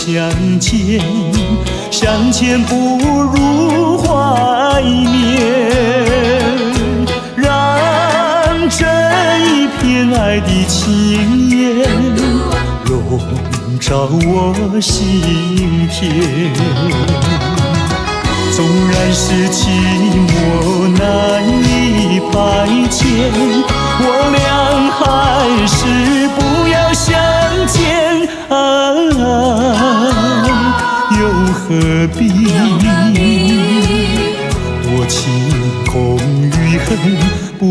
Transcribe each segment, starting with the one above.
相见，相见不如怀念，让这一片爱的情缘笼罩我心田。纵然是寂寞难以排遣，我俩还是不要相见啊，又何必多情空余恨，不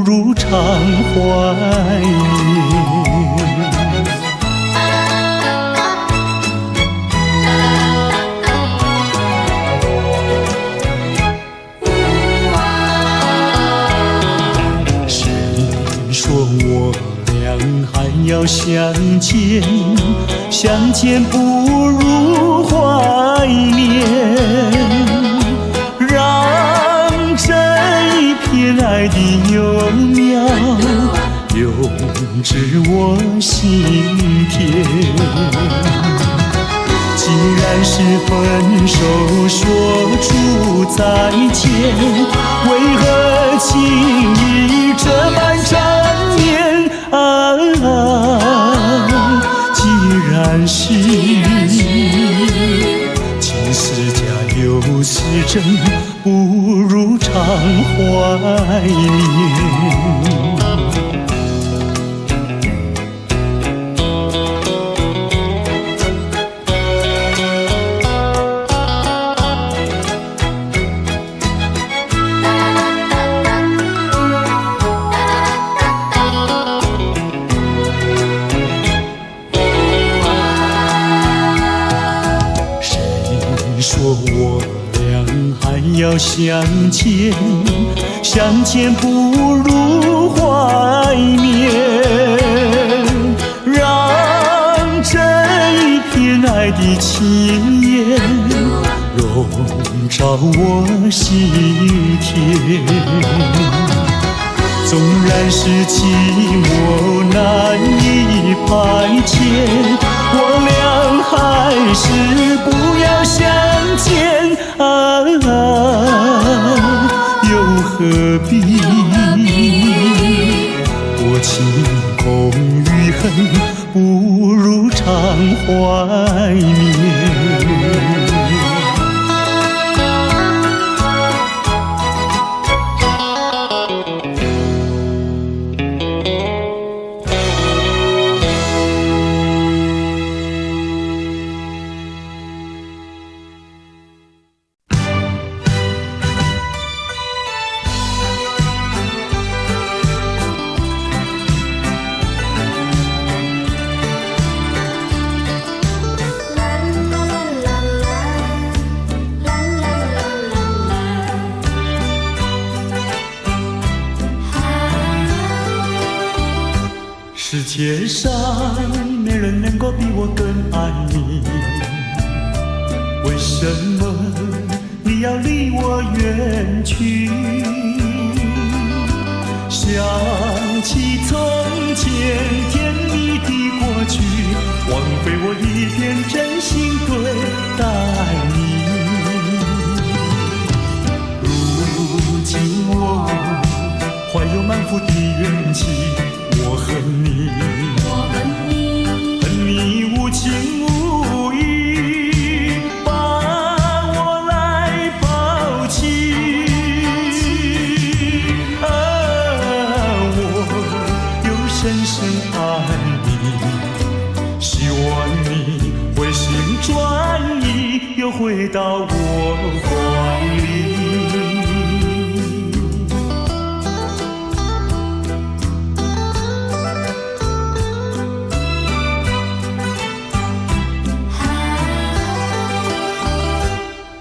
如常怀念。我俩还要相见，相见不如怀念，让这一片爱的幼苗永植我心田。既然是分手说出再见，为何情意这般缠绵啊？既然是情是假又是真，不如常怀念。说我俩还要相见，相见不如怀念，让这一片爱的情缘笼罩我心田。纵然是寂寞难以排遣，我俩还是不要相见啊，又何必多情空余恨，不如常怀念。世界上没人能够比我更爱你，为什么你要离我远去？想起从前甜蜜的过去，枉费我一片真心对待你。如今我怀有满腹的怨气，我恨你，恨你无情无义，把我来抛弃。我又深深爱你，希望你回心转意，又回到我怀里。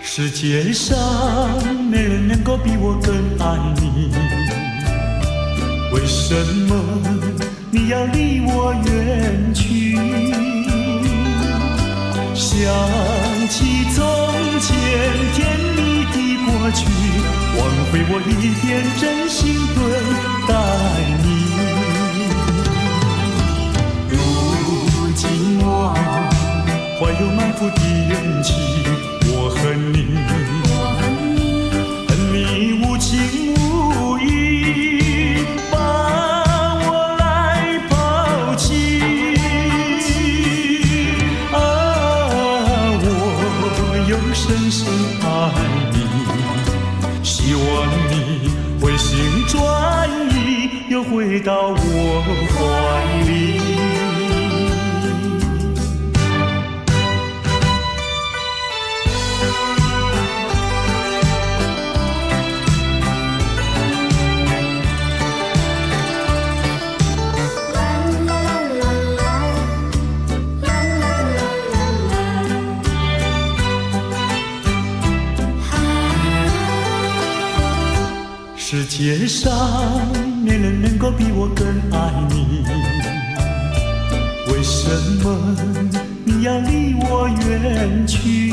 世界上没人能够比我更爱你，为什么你要离我远去？想起从前甜蜜的过去，枉费我一片真心对待你。如今我怀有满腹的怨气。我恨你，恨你无情无义，把我来抛弃。啊，我又深深爱你，希望你回心转意，又回到我怀里。世界上没人能够比我更爱你，为什么你要离我远去？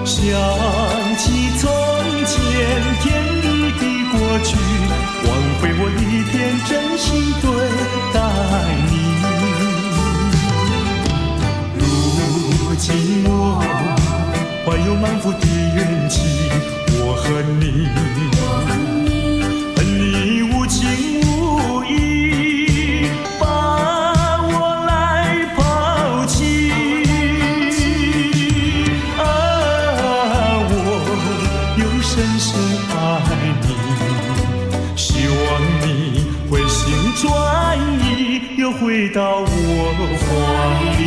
想起从前甜蜜的过去，枉费我一片真心对待你。如今我怀有满腹的怨气，我恨你，恨你无情无义，把我来抛弃。啊，我又深深爱你，希望你回心转意，又回到我怀里。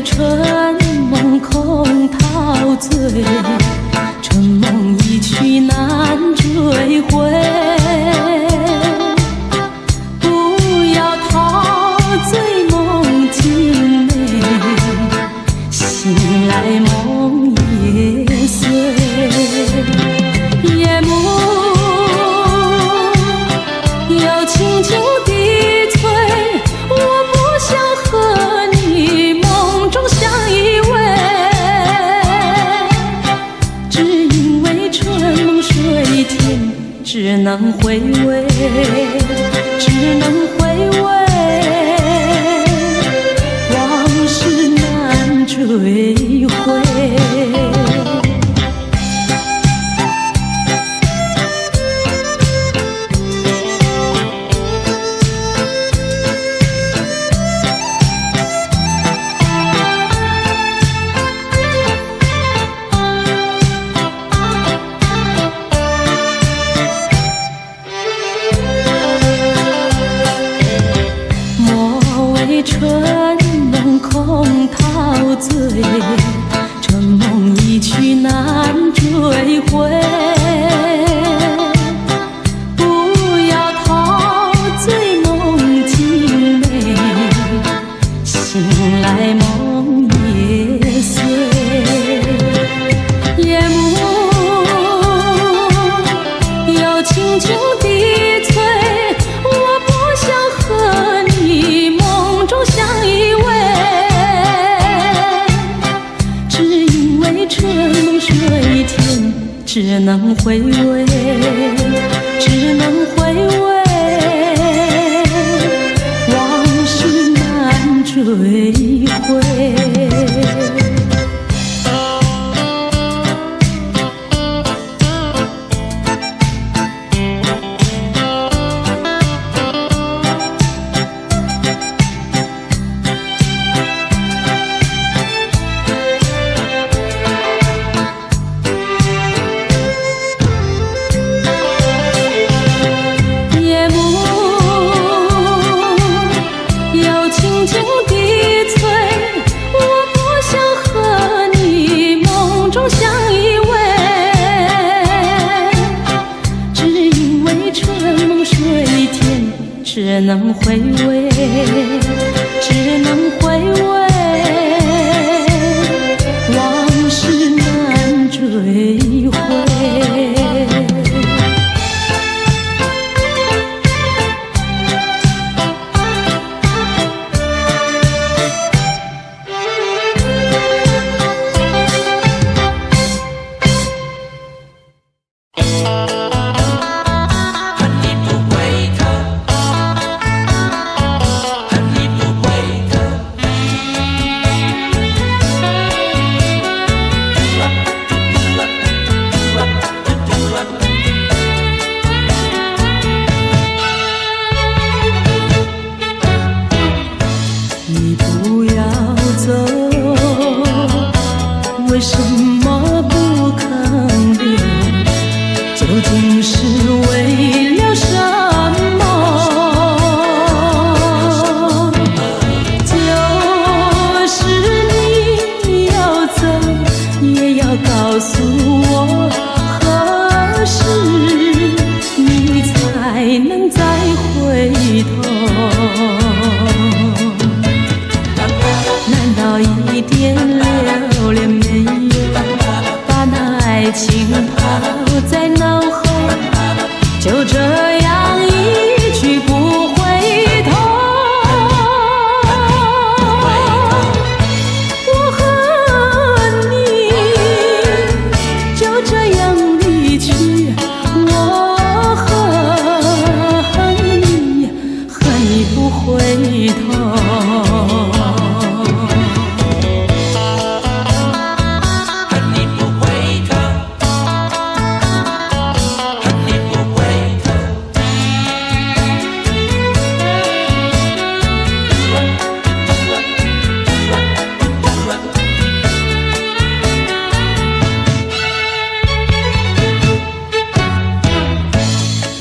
春梦空陶醉，春梦一去难追回。不要陶醉梦境美，醒来梦也碎。夜幕又轻轻地催，我不想和你梦中相依偎，只因为春梦水天，只能回味，只能回味，往事难追回。春梦空陶醉，春梦一去难追回。不要陶醉梦境美，醒来梦也碎。夜幕又轻轻地催，我不想和你梦中相依偎，只因为春梦水天，只能回味，只能回味，往事难追回。只能回味，只能回味，往事难追回。为什么不肯留？究竟是为了什么？就是你要走，也要告诉我，何时你才能再回头？难道一点留恋没有，把那爱情抛在脑后，就这样一去不回头？我和你就这样离去，我和你不回头。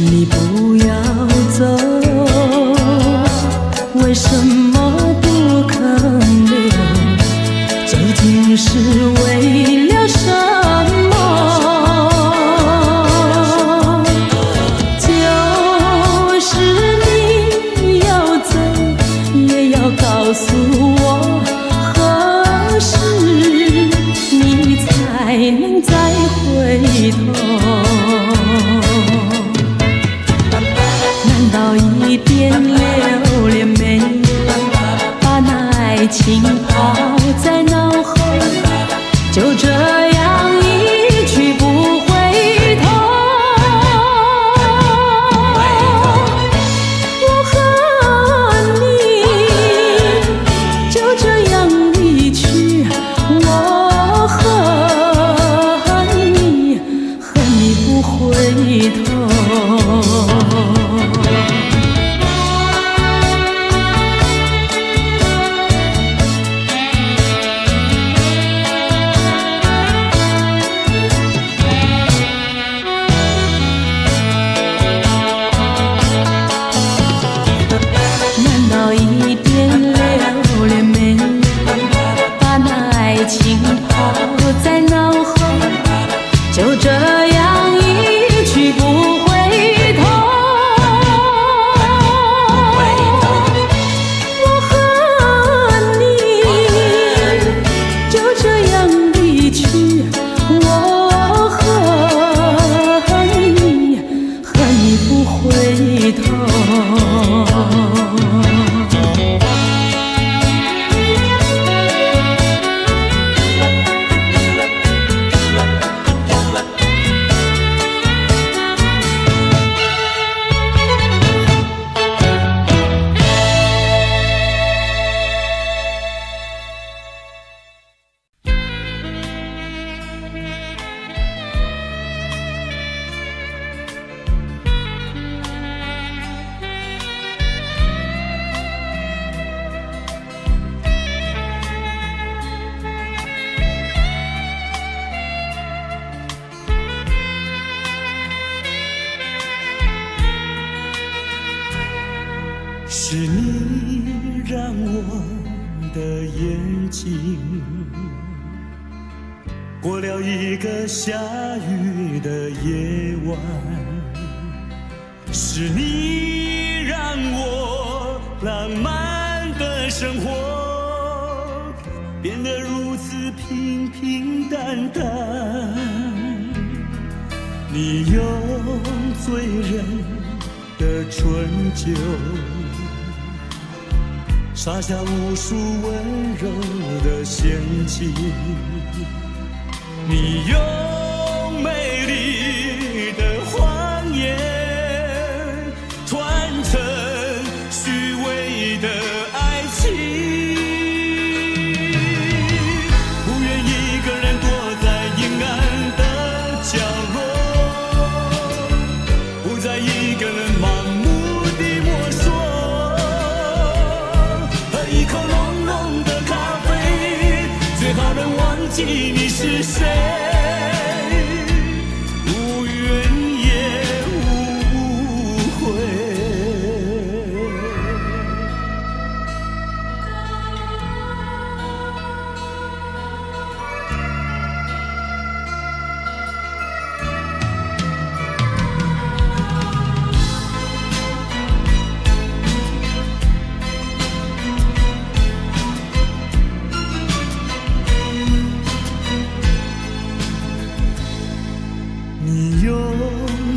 你不要走，为什么不肯留？究竟是为了什么？就是你要走，也要告诉我，何时你才能再回头？难道一点留恋没有，把那爱情抛在脑后，就这样一去不回头？我和你就这样离去，我和你不回头。难道一点留恋没有，把那爱情抛在脑后，就这样一去不回头？我和你就这样离去，我和你不回头。是你让我的眼睛过了一个下雨的夜晚，是你让我浪漫的生活变得如此平平淡淡。你用醉人的春酒洒下无数温柔的陷阱，你用美丽的谎言团成虚伪的爱情，不愿一个人躲在阴暗的角落，不再一个人盲目地摸索，喝一口浓浓的咖啡，最好能忘记你是谁。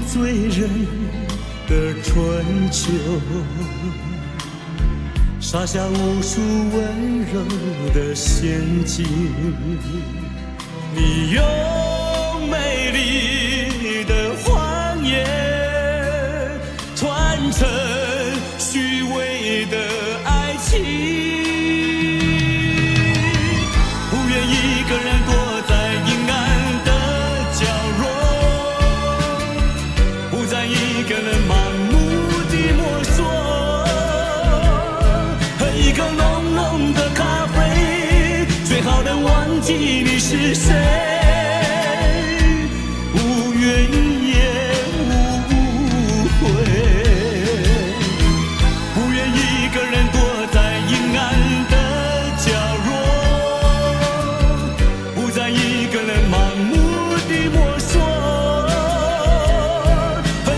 醉人的春秋洒下无数温柔的陷阱，你用美丽的谎言团成虚伪的爱情，不愿一个人躲在阴暗的角落，一个人盲目地摸索，喝一口浓浓的咖啡，最好能忘记你是谁，无怨也无悔，不愿一个人躲在阴暗的角落，不再一个人盲目地摸索，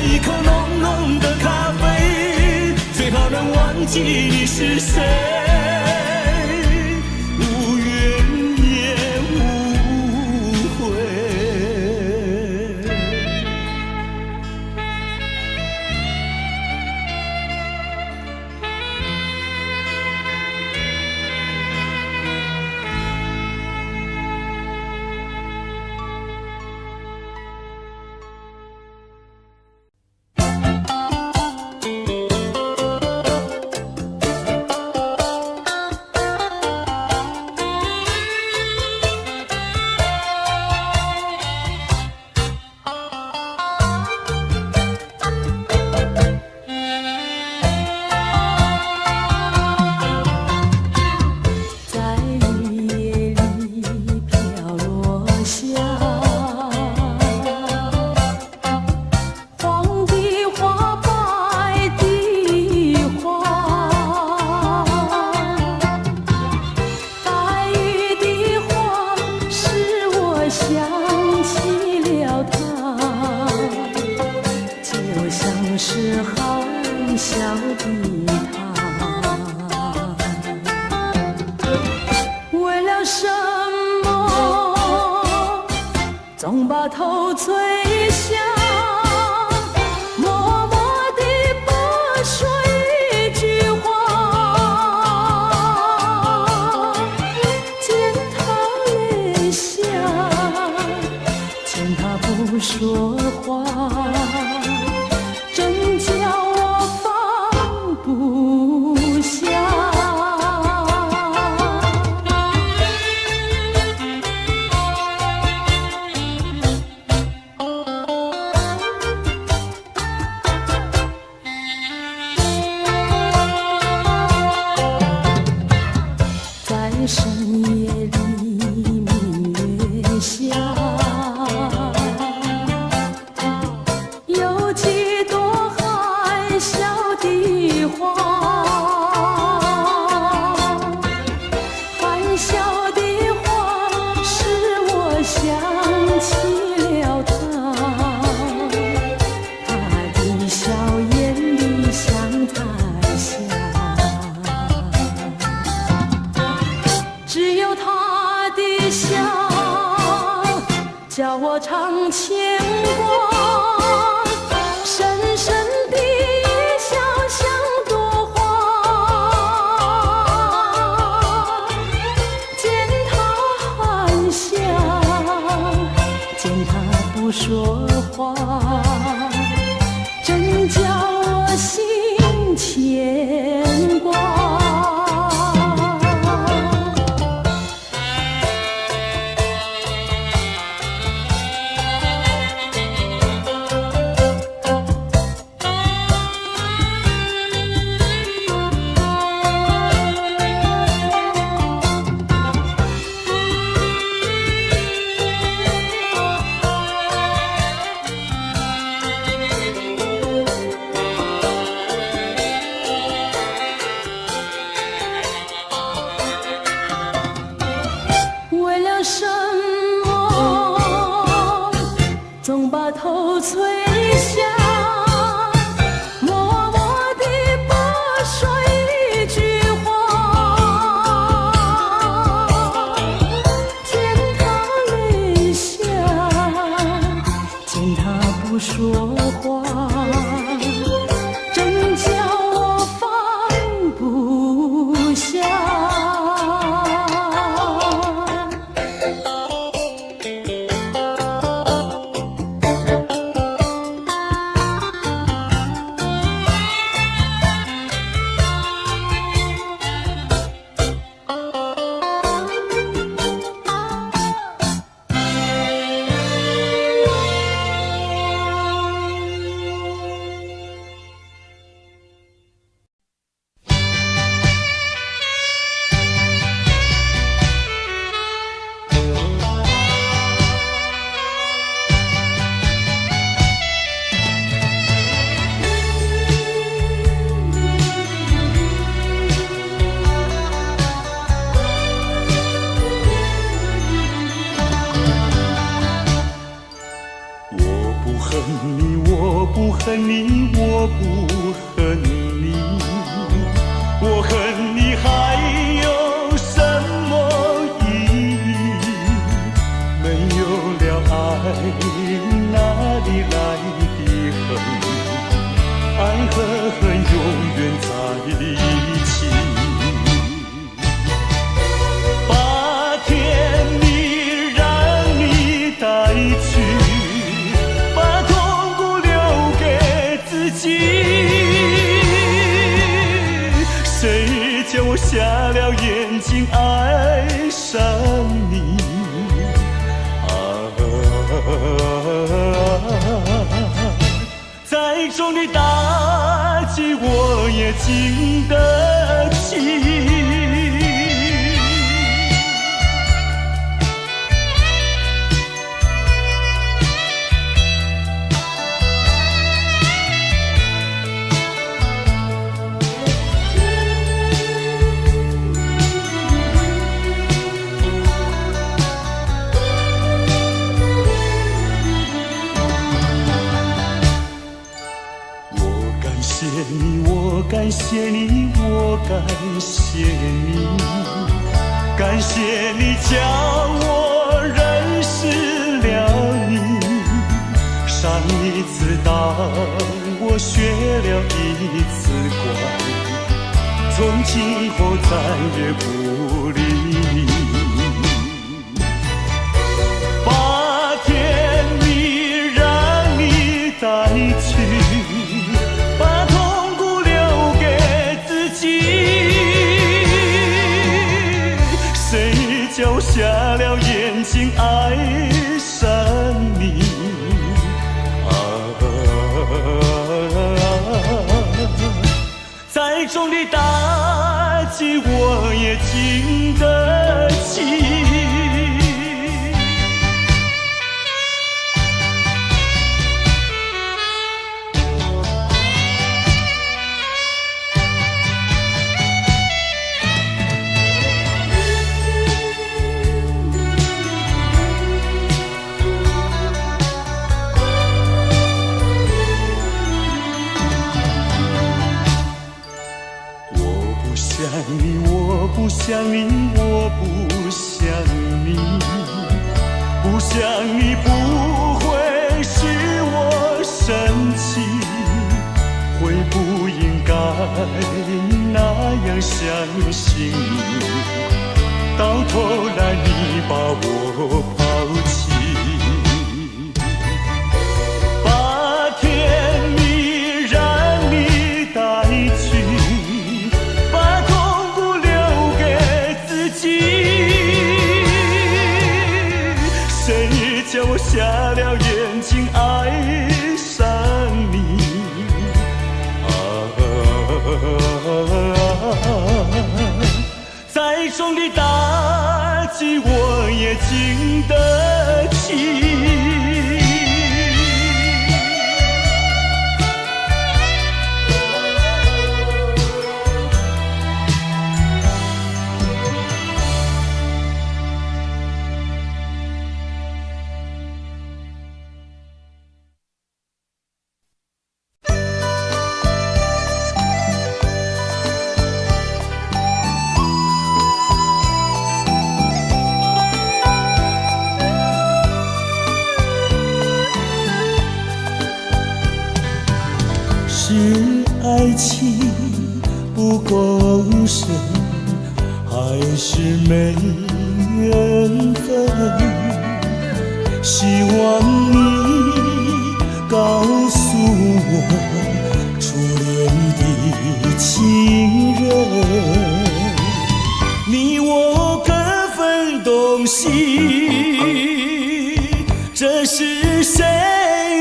一口浓浓的咖啡，最好能忘记你是谁，无怨也无悔。总把头垂下，默默地不说一句话，见他泪下，见他不说话，真叫我放不下。多长牵挂，深深的笑像朵花。见他含笑，见他不说话，真叫我心牵挂。什么总把头垂下，默默地不说一句话。见他泪下，见他不说话，真叫我放不下。我不恨你，我不恨你，我恨你还有什么意义？没有了爱，哪里来的恨？爱和恨永远在一起。把甜蜜让你带去，谁叫我瞎了眼睛爱上你？再重的打击我也经得起。我感谢你，我感谢你，感谢你叫我认识了你。上一次当我学了一次乖，从今后再也不理你。把甜蜜让你带去，叫瞎了眼睛爱上你。再重的打击我也经得起。我不想你，我不想你，不想你不会使我生气，会不应该那样相信你，到头来你把我抛弃，把甜蜜让你带去，把痛苦留给自己，谁叫我瞎了眼睛爱上你再重的打击我也经得起。是爱情不够深，还是没缘分？希望你告诉我，初恋的情人，你我各分东西，这是谁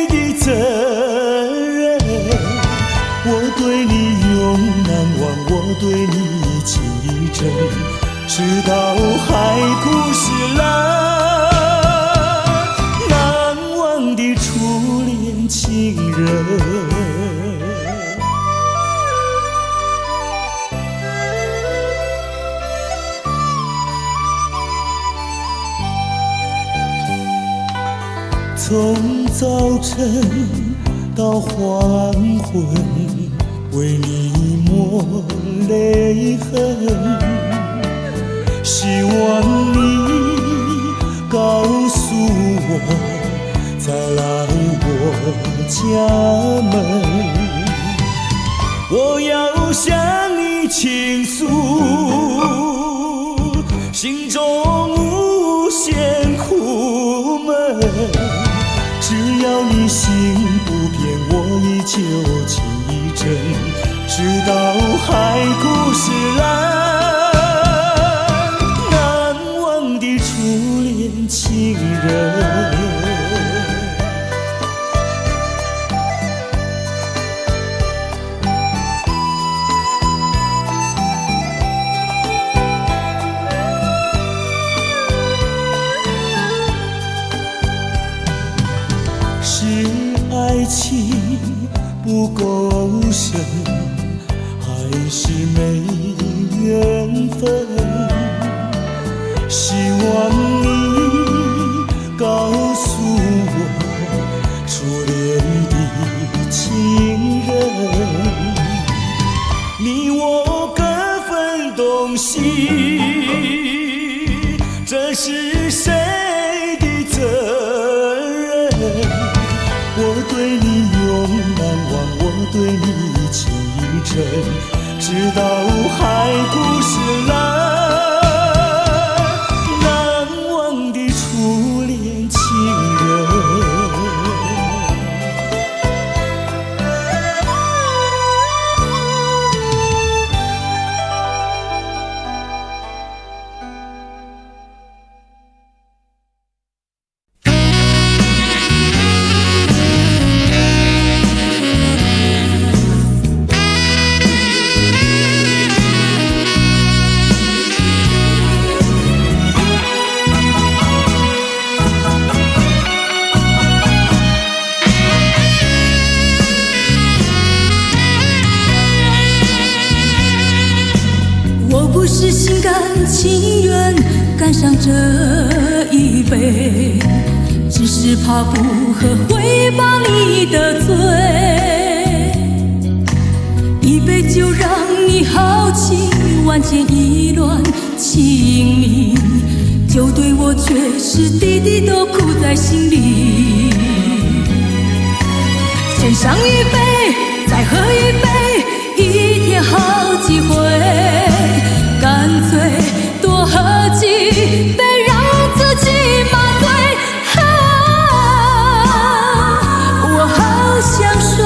的责任？我对你永难忘，我对你情意真，直到海枯石烂，难忘的初恋情人。从早晨到黄昏，为你抹泪痕，希望你告诉我，再来我家门，我要向你倾诉心中无限苦闷，只要你心不变，我依旧情意真，直到海枯石烂，难忘的初恋情人。是爱情不够深，还是没缘分？希望你告诉我，初恋的情人，你我各分东西，这是谁的责任？我对你永难忘，我对你情意真，直到海枯石烂，难忘的初恋情人。不是心甘情愿干上这一杯，只是怕不喝会把你得罪。一杯酒让你豪情万千意乱情迷，就对我却是滴滴都苦在心里。先上一杯，再喝一杯，一天好几回，干脆多喝几杯，让自己麻醉。我好想睡，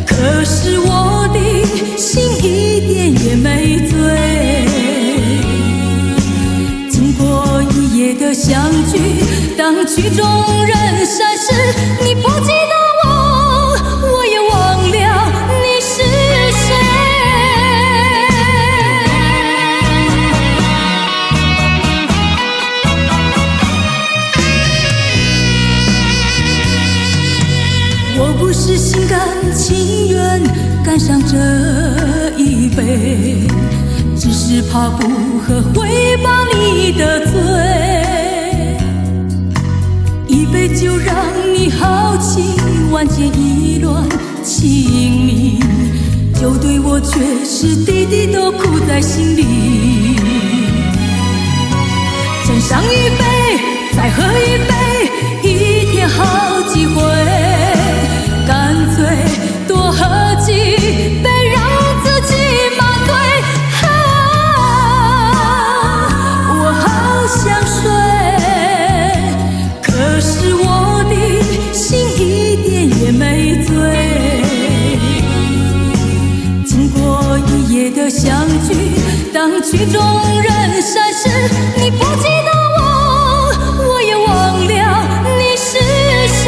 可是我的心一点也没醉。经过一夜的相聚，当曲终人散时，你不记得我，我也忘了你是谁。我不是心甘情愿干上这一杯，只是怕不喝会把你得罪。一杯酒让你豪情万箭意乱情迷，就对我却是滴滴都苦在心里。先上一杯，再喝一杯，一天好几回，干脆多喝几杯，让自己麻醉。我好想睡，可是我的心一点也没醉。经过一夜的相聚，当曲终人散时，你不记得我，我也忘了你是谁。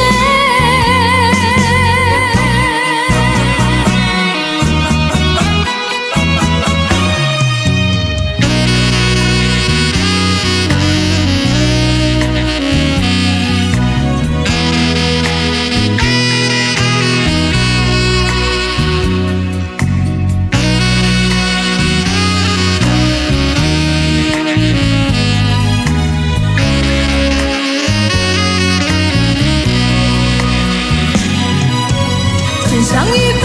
上一杯，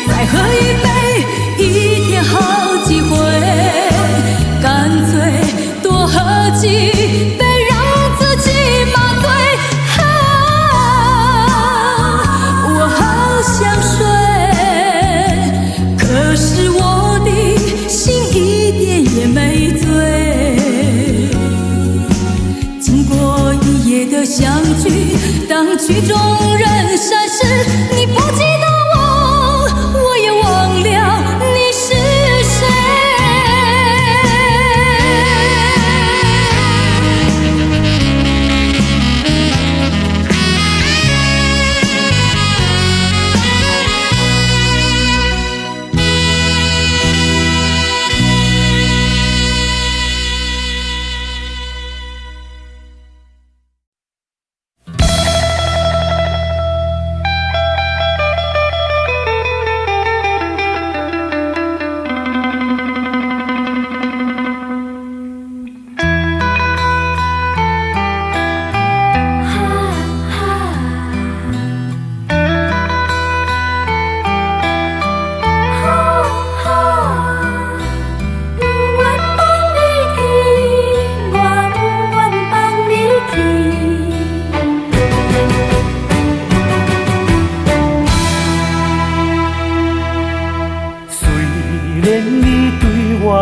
再喝一杯，一天好几回，干脆多喝几杯，让自己麻醉。我好想睡，可是我的心一点也没醉。经过一夜的相聚，当曲终人散时，你不记得我也忘了你是谁。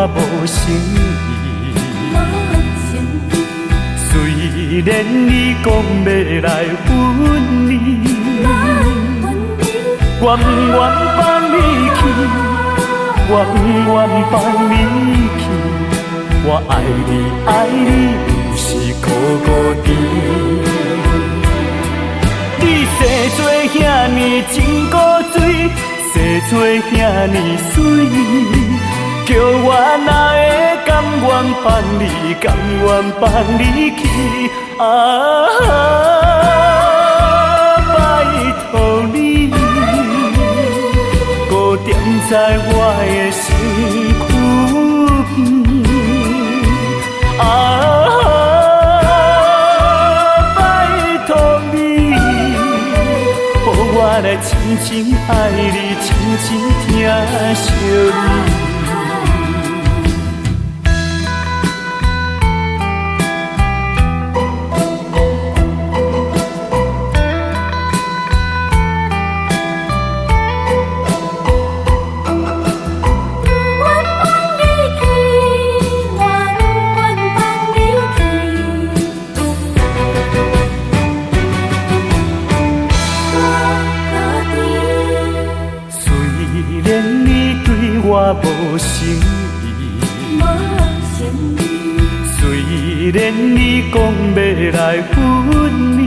无诚意，虽然你讲要来分离，我不愿放你去，我不愿放你去，我爱你爱你，不是苦孤单。你生做遐尼真古锥，生做遐尼水。叫我哪会甘愿放你，甘愿放你去？拜托你，搁踮在我的身躯边。拜托你，予我来真真爱你，真真疼惜你。我无心意。虽然你讲要来分离，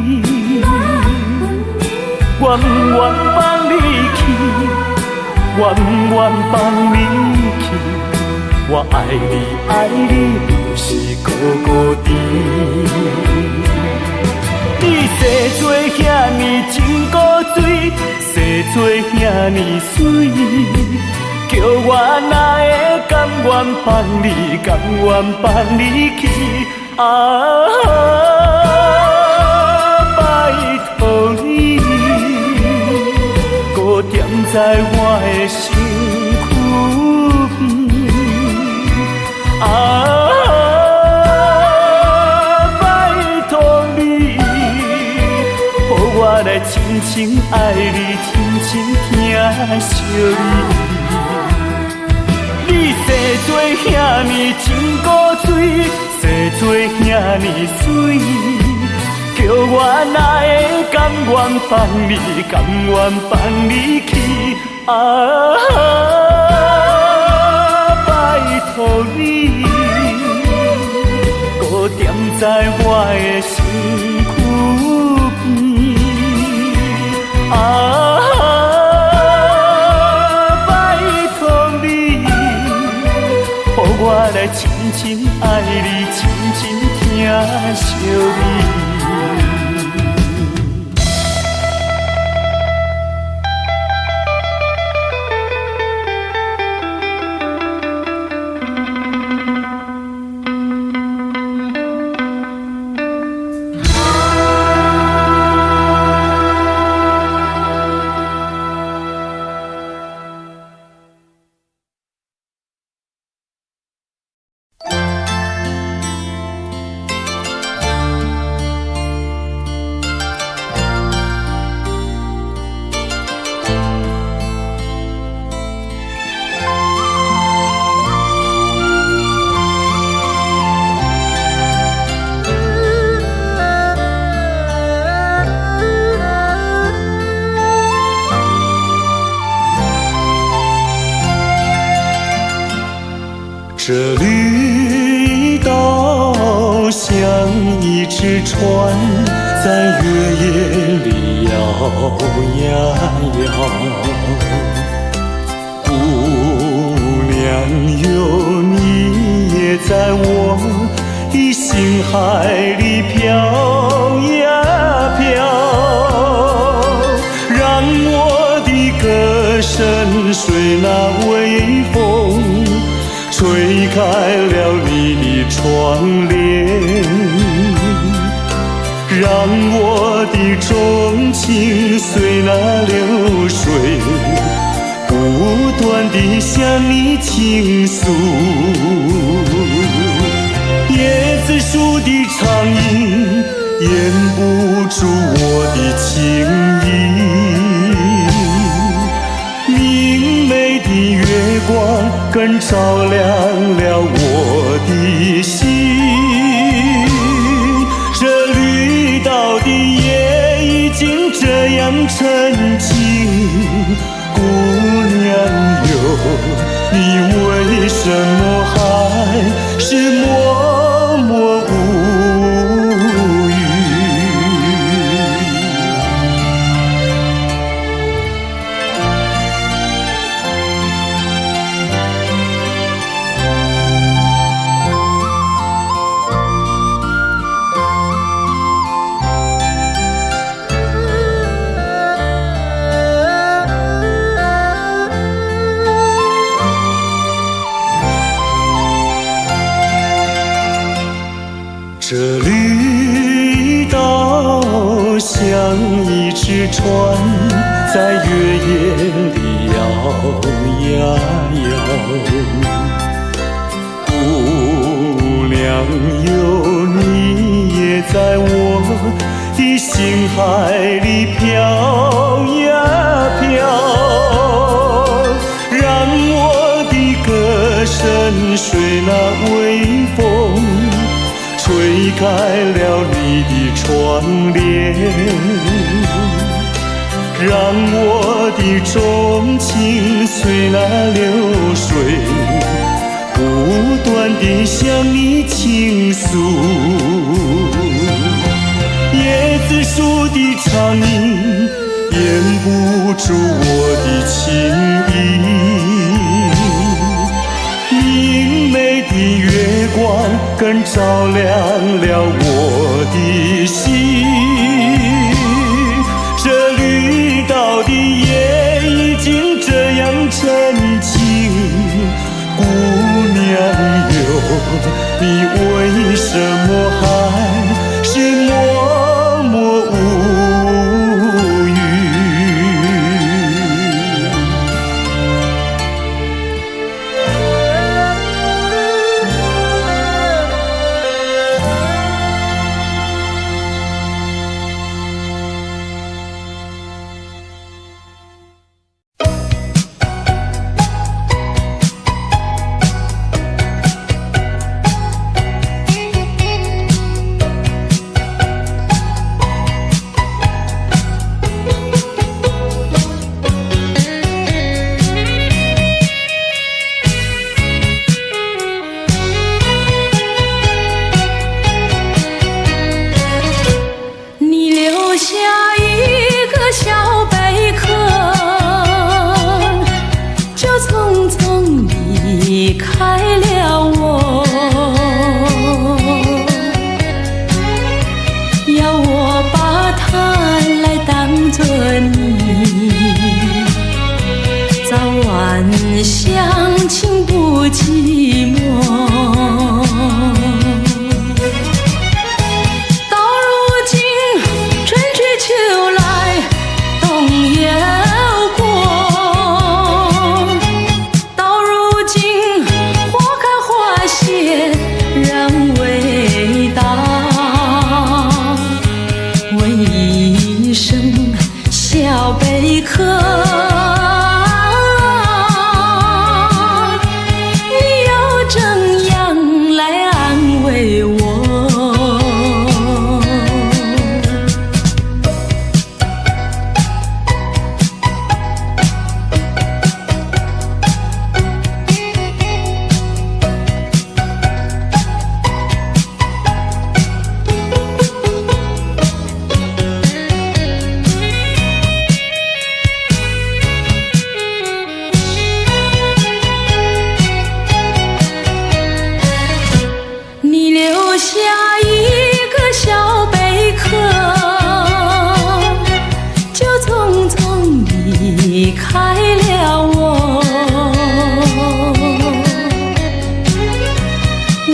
我不愿放你去，我不愿放你去。我爱你，爱你，就是孤孤单。你生做遐尼真古锥，生做遐尼水，叫我哪会甘愿放你，甘愿放你去？拜托你，搁踮在我的身躯边。拜托你，予我来深深爱你，深深疼惜你。你生做遐尼真古锥，生做遐尼水，叫我哪会甘愿放你，甘愿放你去？拜托你，搁踮在我的身躯边。拜托你，予我来深深爱你，深深疼惜你。这绿岛像一只船，在月夜里摇呀摇。姑娘哟，你也在我的心海里飘呀飘，让我的歌声随那微风吹开了你的窗帘，让我的钟情随那流水不断地向你倾诉。椰子树的长影掩不住我的情意，明媚的月光更照亮了我的心。这绿岛的夜已经这样沉静，姑娘哟，你为什么还是默默无语？这绿岛像一只船，在月夜里摇呀摇。姑娘哟，你也在我的心海里飘呀飘，让我的歌声随那微风吹开了你的窗帘，让我的的钟情随了流水，不断地向你倾诉。椰子树的长影掩不住我的情意，明媚的月光更照亮了我的心。这绿岛的夜已经这样沉静，姑娘哟，你为什么还是默默无语？相情不寂寞，到如今春去秋来冬又过，到如今花开花谢人未到，问一声小贝壳，离开了我，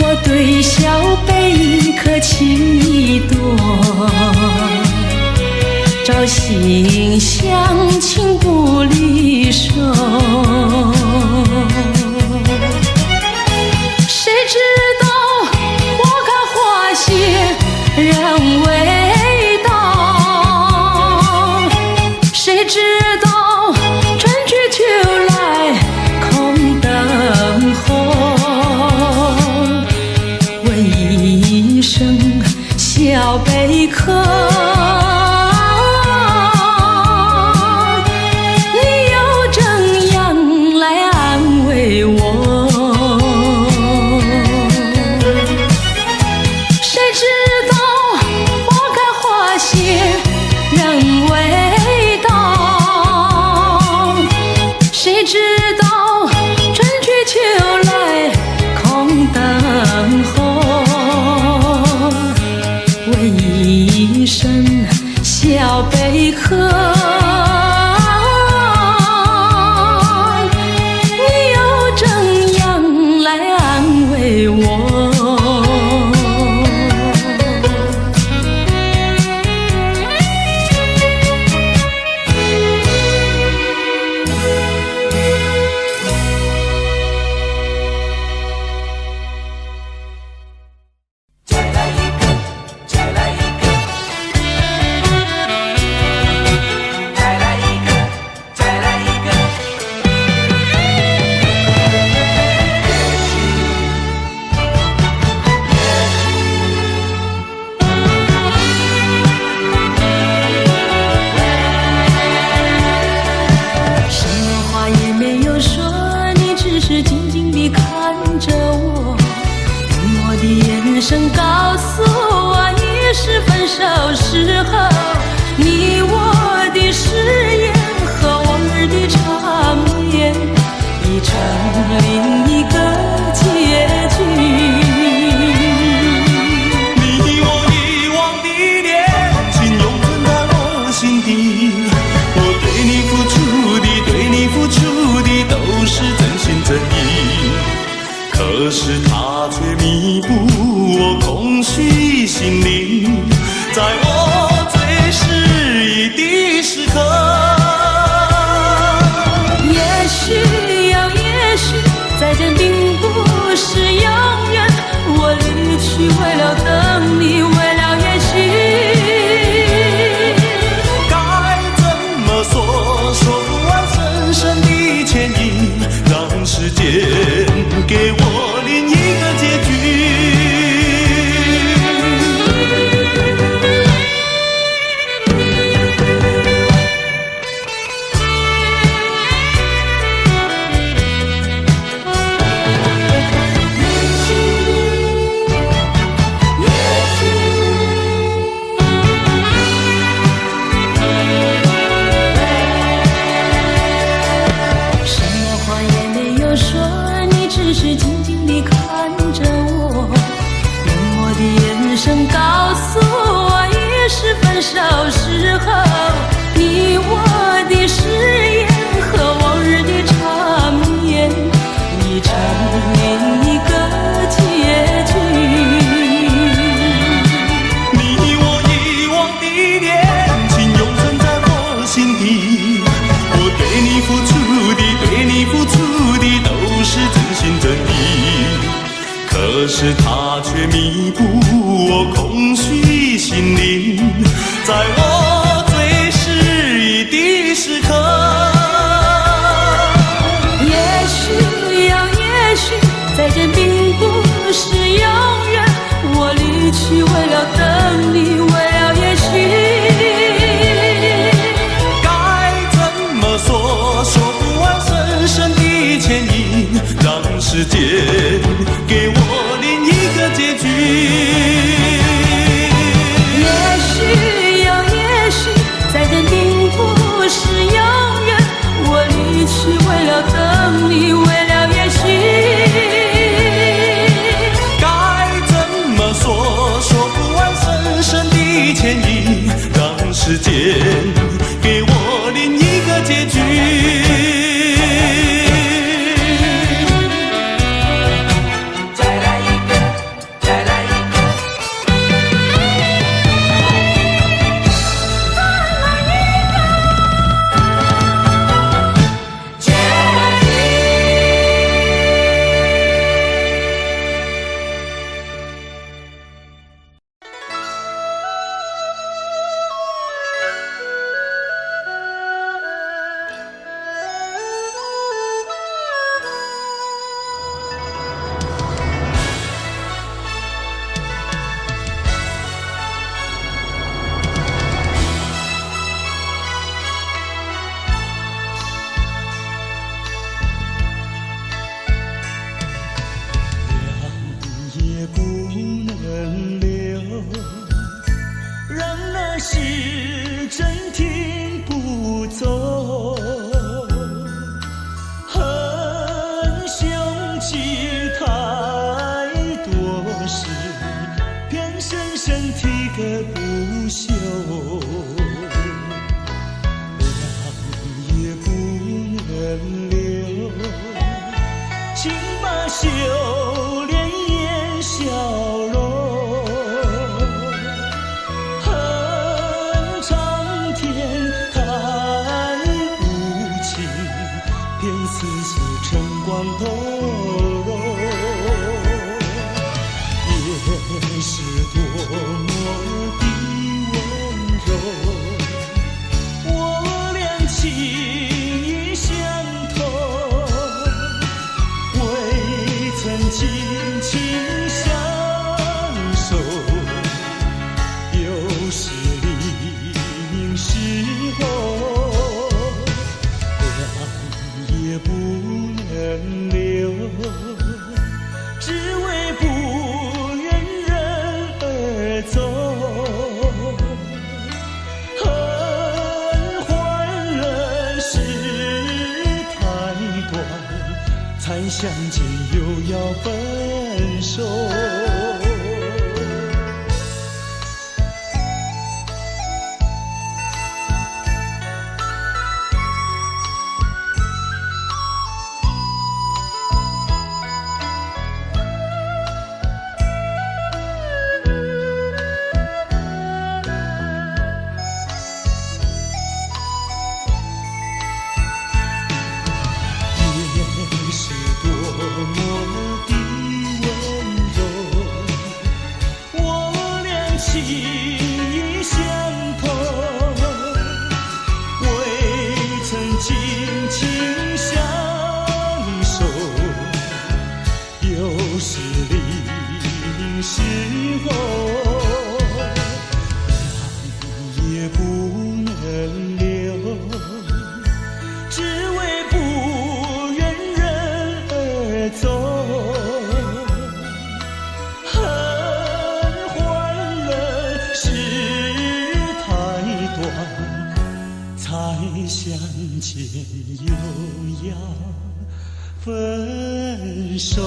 我对小贝壳情意多，朝夕相亲不离手，谁知道花开花谢人未到，谁知道小贝壳，你又怎样来安慰我？谁知道花开花谢人未到，谁知道春去秋来空等候。问一声小贝壳，你又怎样来安慰我？声告诉我已是分手时候，你我的誓言和往日的缠绵已成另一个结局。你我遗忘的恋情永存在我心底，我对你付出的，对你付出的都是真心真意，可是它却弥补我空虚心灵，在我最失意的时刻。也许呀，也许再见并不是永远，我离去为了等你，为了也许。该怎么说，说不完深深的歉意，让时间给我另一个结局。是静静地看着我，用我的眼神告诉我已是分手时候，你我的誓言和往日的缠绵已成另一个结局。你我遗忘的恋情永存在我心底，我对你付出的，对你付出的都是真心真意，可是它却弥补我空虚心灵，在我最失意的时刻。也许呀，也许再见并不是永远，我离去为了等你，为了也许。该怎么说，说不完深深的歉意，让时间给我另一个结局。也许呀，也许再见并不是永远，我离去为了等你，为了也许。该怎么说，说不完深深的歉意，让时间给我另一个结局。只为不愿人再相见又要分手。相见又要分手。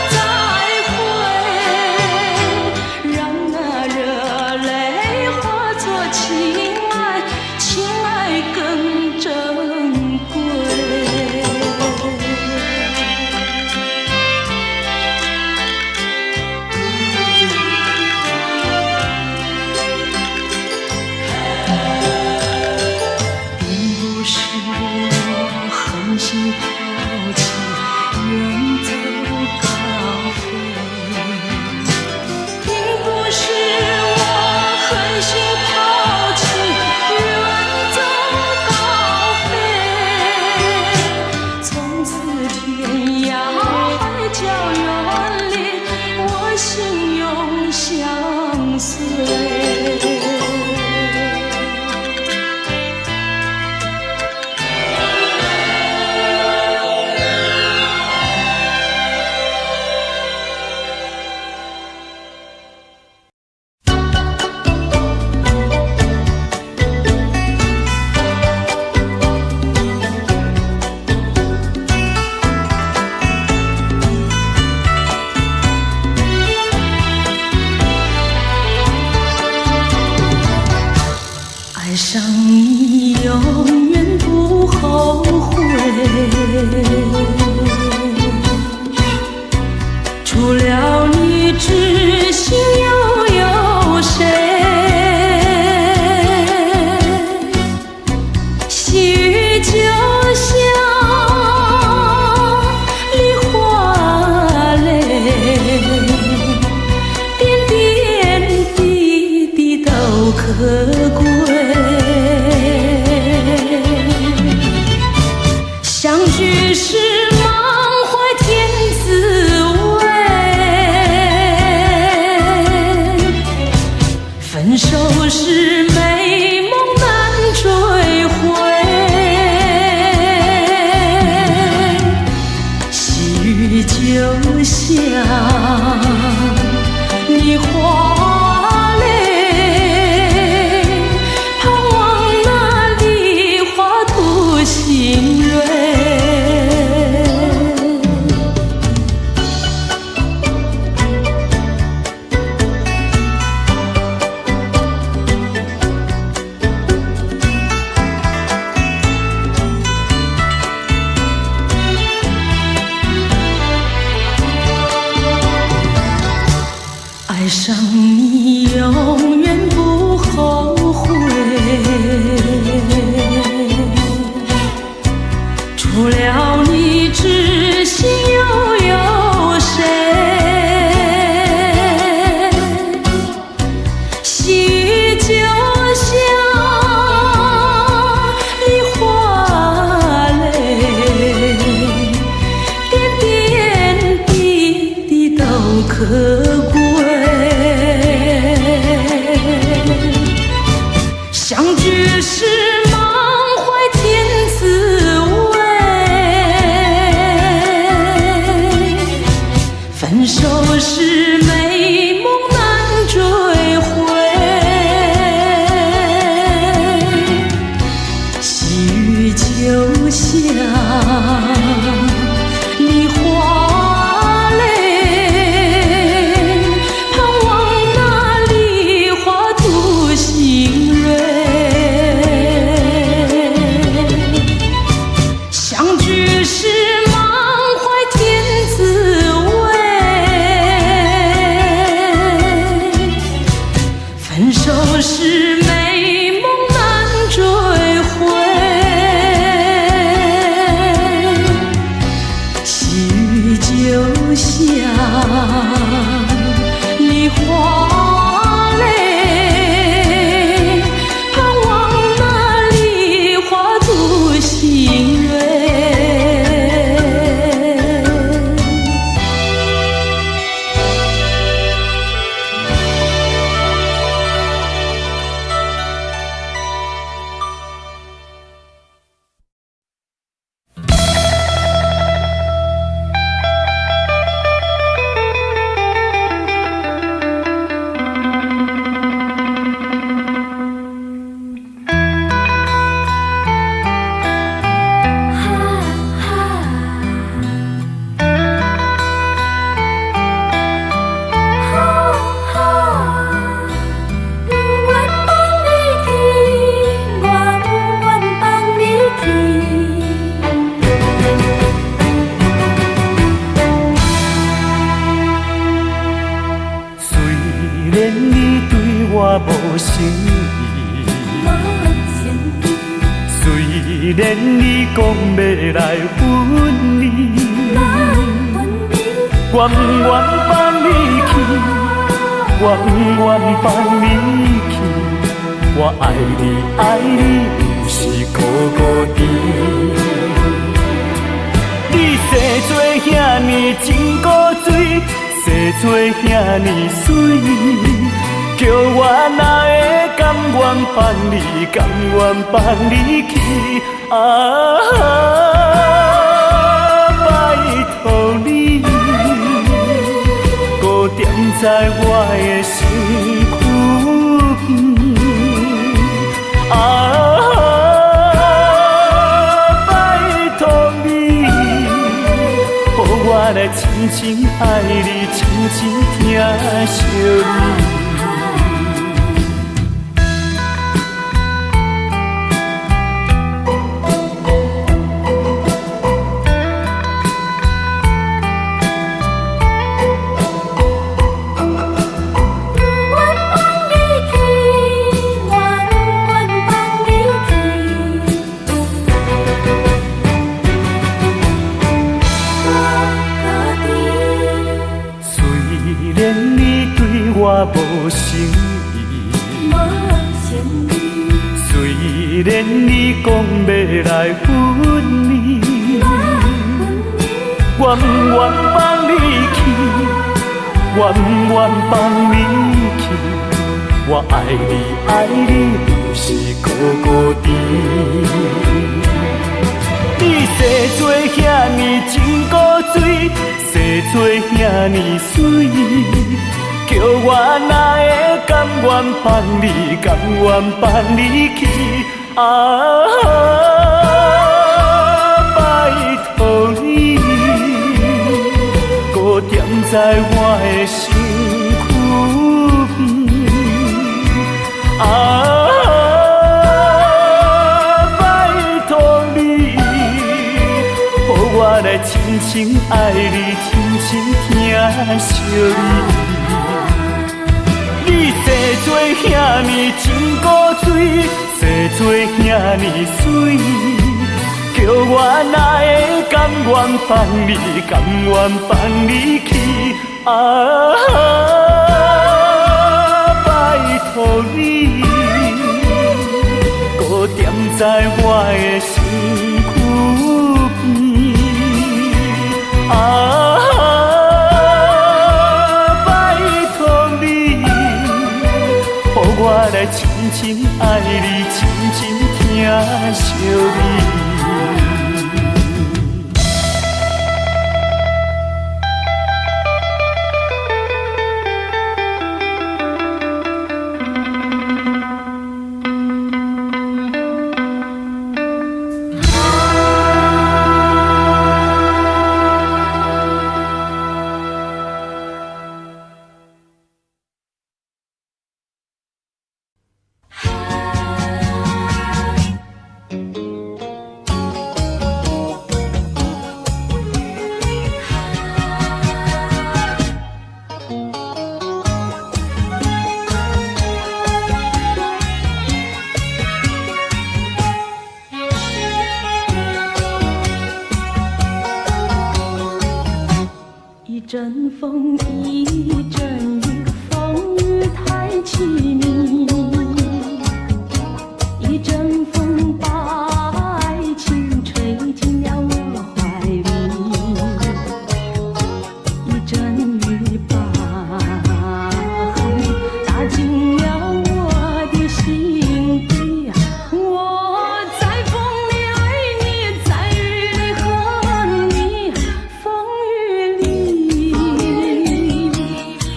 再除了你，知心又有谁？细雨就像梨花泪，点点滴滴都可贵。相聚时满怀天滋味，分手时美梦难追回。细雨就像梨花泪，盼望那梨花吐新蕊。爱上你永远不后悔，除了你，知心又有谁？细雨就像梨花泪，点点滴滴都可贵。相聚时满怀天滋味，分手时美梦难追回。细雨就像梨花泪，盼望那梨花吐新蕊。相聚时满怀天滋味，分手时美梦难追回。细雨就像梨花泪，盼望那梨花吐新蕊。无诚意，虽然你讲要来分离，我不愿放你去，我不愿放你去，我爱你爱你，不是孤孤单。你生做遐尼真古锥，生做遐尼水。叫我哪会甘愿放你，甘愿放你去？拜托你，搁踮在我的身躯边。拜托你，予我来深深爱你，深深疼惜你。我无诚意。虽然你讲要来分离，我不愿放你去，我不愿放你去。我爱你，爱你，就是孤孤单。你生做遐尼真古锥，生做遐尼水，叫我哪会甘愿放你，甘愿放你去？拜托你，搁踮在我的身躯边。拜托你，予我来深深爱你，深深疼惜你。你生做遐尼真古锥，生做遐尼水，叫我哪会甘愿放你，甘愿放你去？拜托你，搁踮在我的身躯边。拜托你，予我来深深爱你，深深疼惜你。一阵风，一阵雨，风雨太凄迷。一阵风把爱情吹进了我怀里，一阵雨把恨打进了我的心底。我在风里爱你，在雨里恨你，风雨里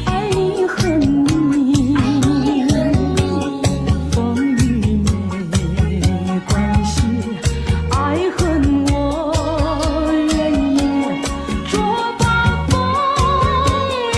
爱你恨你，风雨没关系，爱恨我愿意，捉把风雨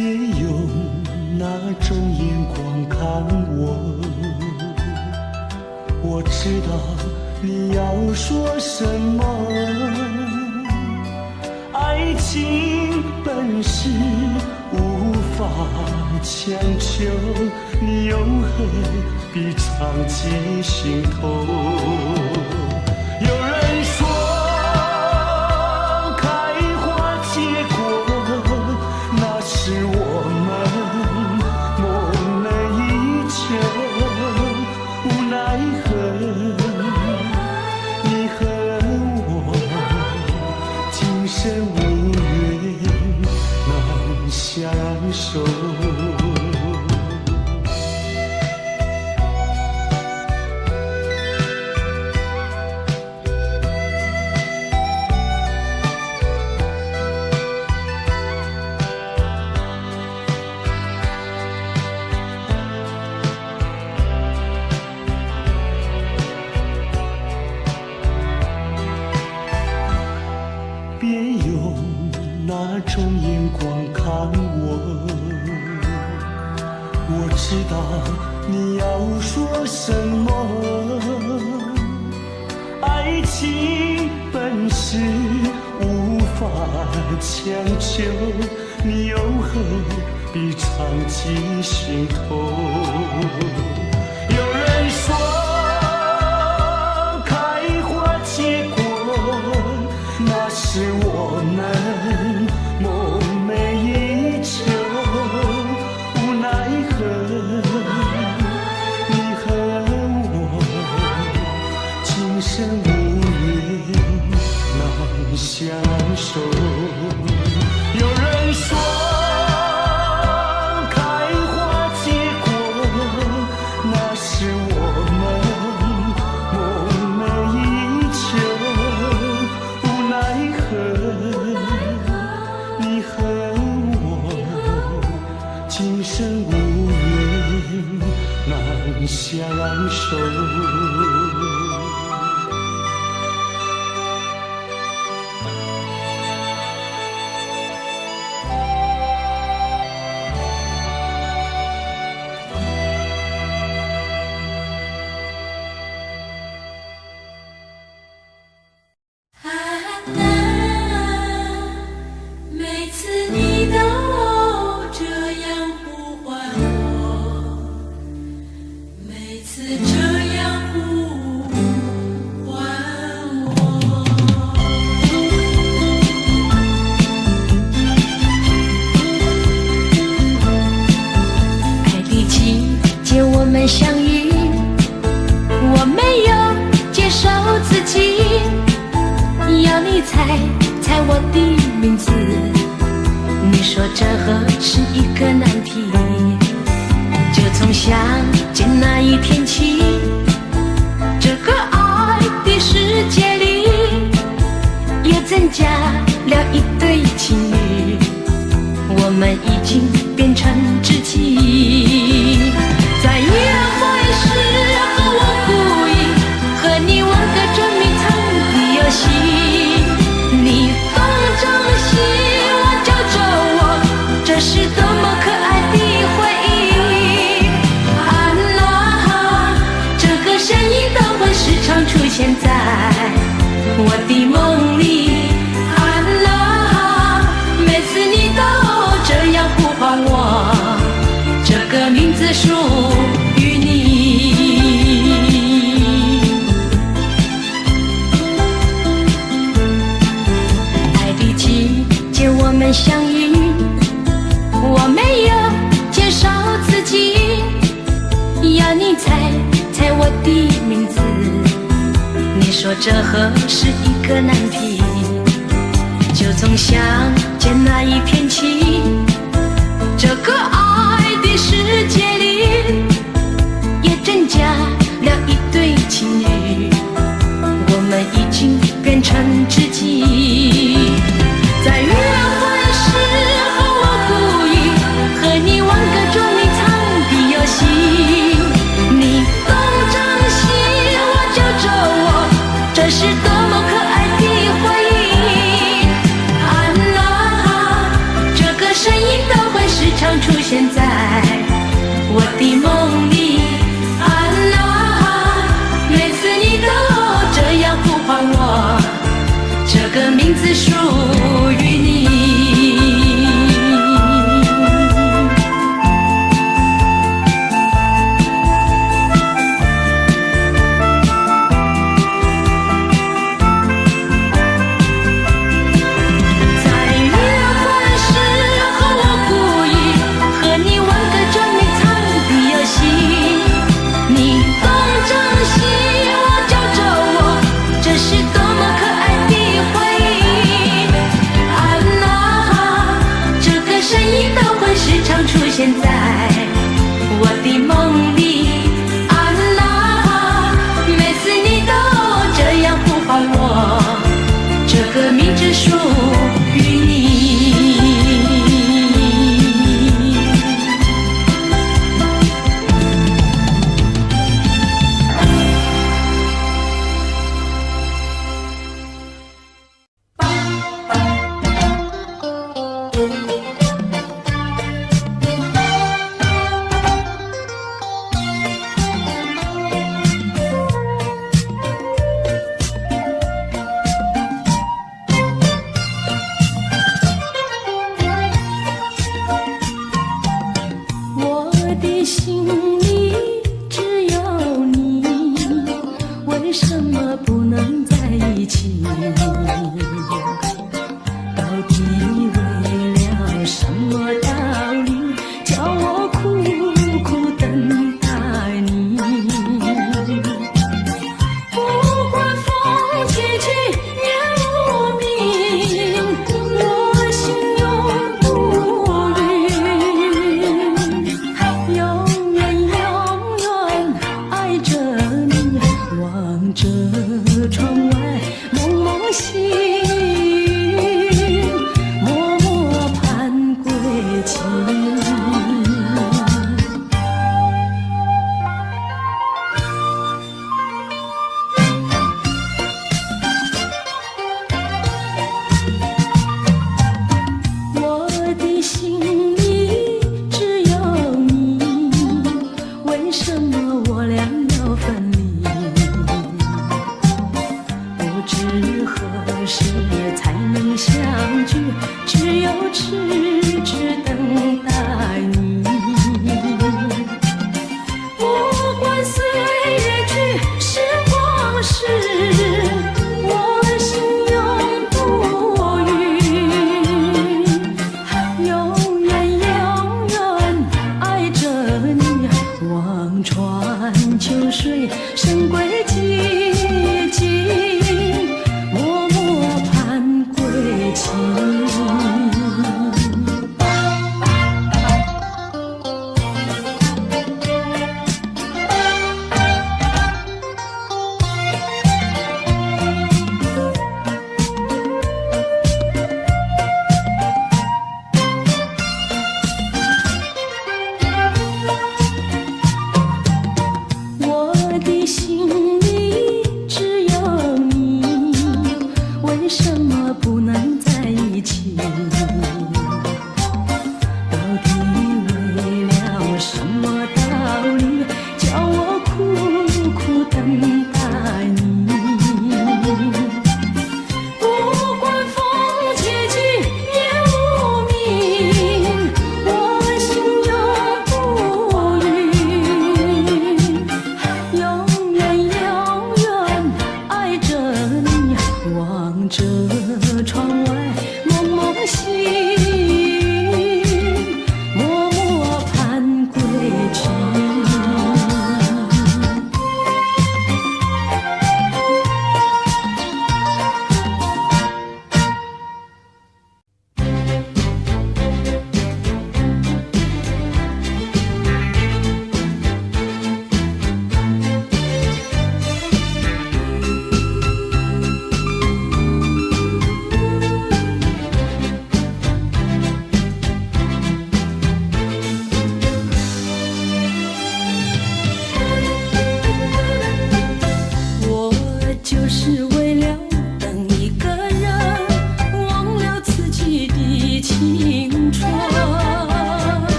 别用那种眼光看我，我知道你要说什么。爱情本是无法强求，你又何必藏进心头？有人说开花结果，那是我们梦寐以求，无奈何你和我今生无缘难相守。别用那种眼光看我，我知道你要说什么。爱情本是无法强求，你又何必藏进心头？有人说开花结果，那是我们梦寐以求，无奈何你和我今生无缘难相守。有人说开花结果，那是我们梦寐以求，无奈何你和我今生无缘难相守。相遇，我没有接受自己，要你猜猜我的名字。你说这何是一个难题，就从相见那一天起，这个爱的世界里也增加了一对情侣，我们已经变成知己。在约会时和我故意和你玩个捉迷藏的游戏，你东张西望叫着我，这是多么可爱的回忆。啊啦，这个声音都会时常出现在我的梦里。啊啦，每次你都这样呼唤我，这个名字属于你。爱的季节我们相遇，我没有介绍自己，要你猜猜我的名字。你说这何是一个难题，就从相见那一天起，这个爱的世界里也增加了一对情侣，我们已经变成知己。在约会时和我故意和你玩个捉迷藏的游戏，你东张西望叫着我，这是多么可爱的回忆。啊啦，这个声音都会时个名字属于你。现在我的梦里，安娜，每次你都这样呼唤我，这个名字属于你。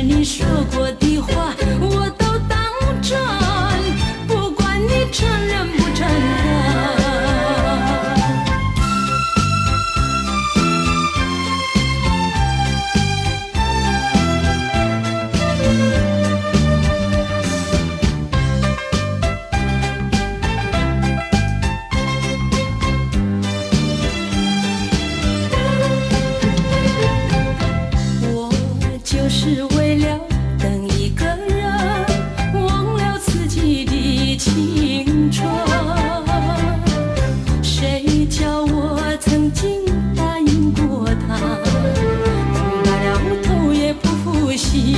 你说过的话，我都当真，不管你承认不承认。我就是为了等一个人，忘了自己的青春。谁叫我曾经答应过他，等到了头也不复习。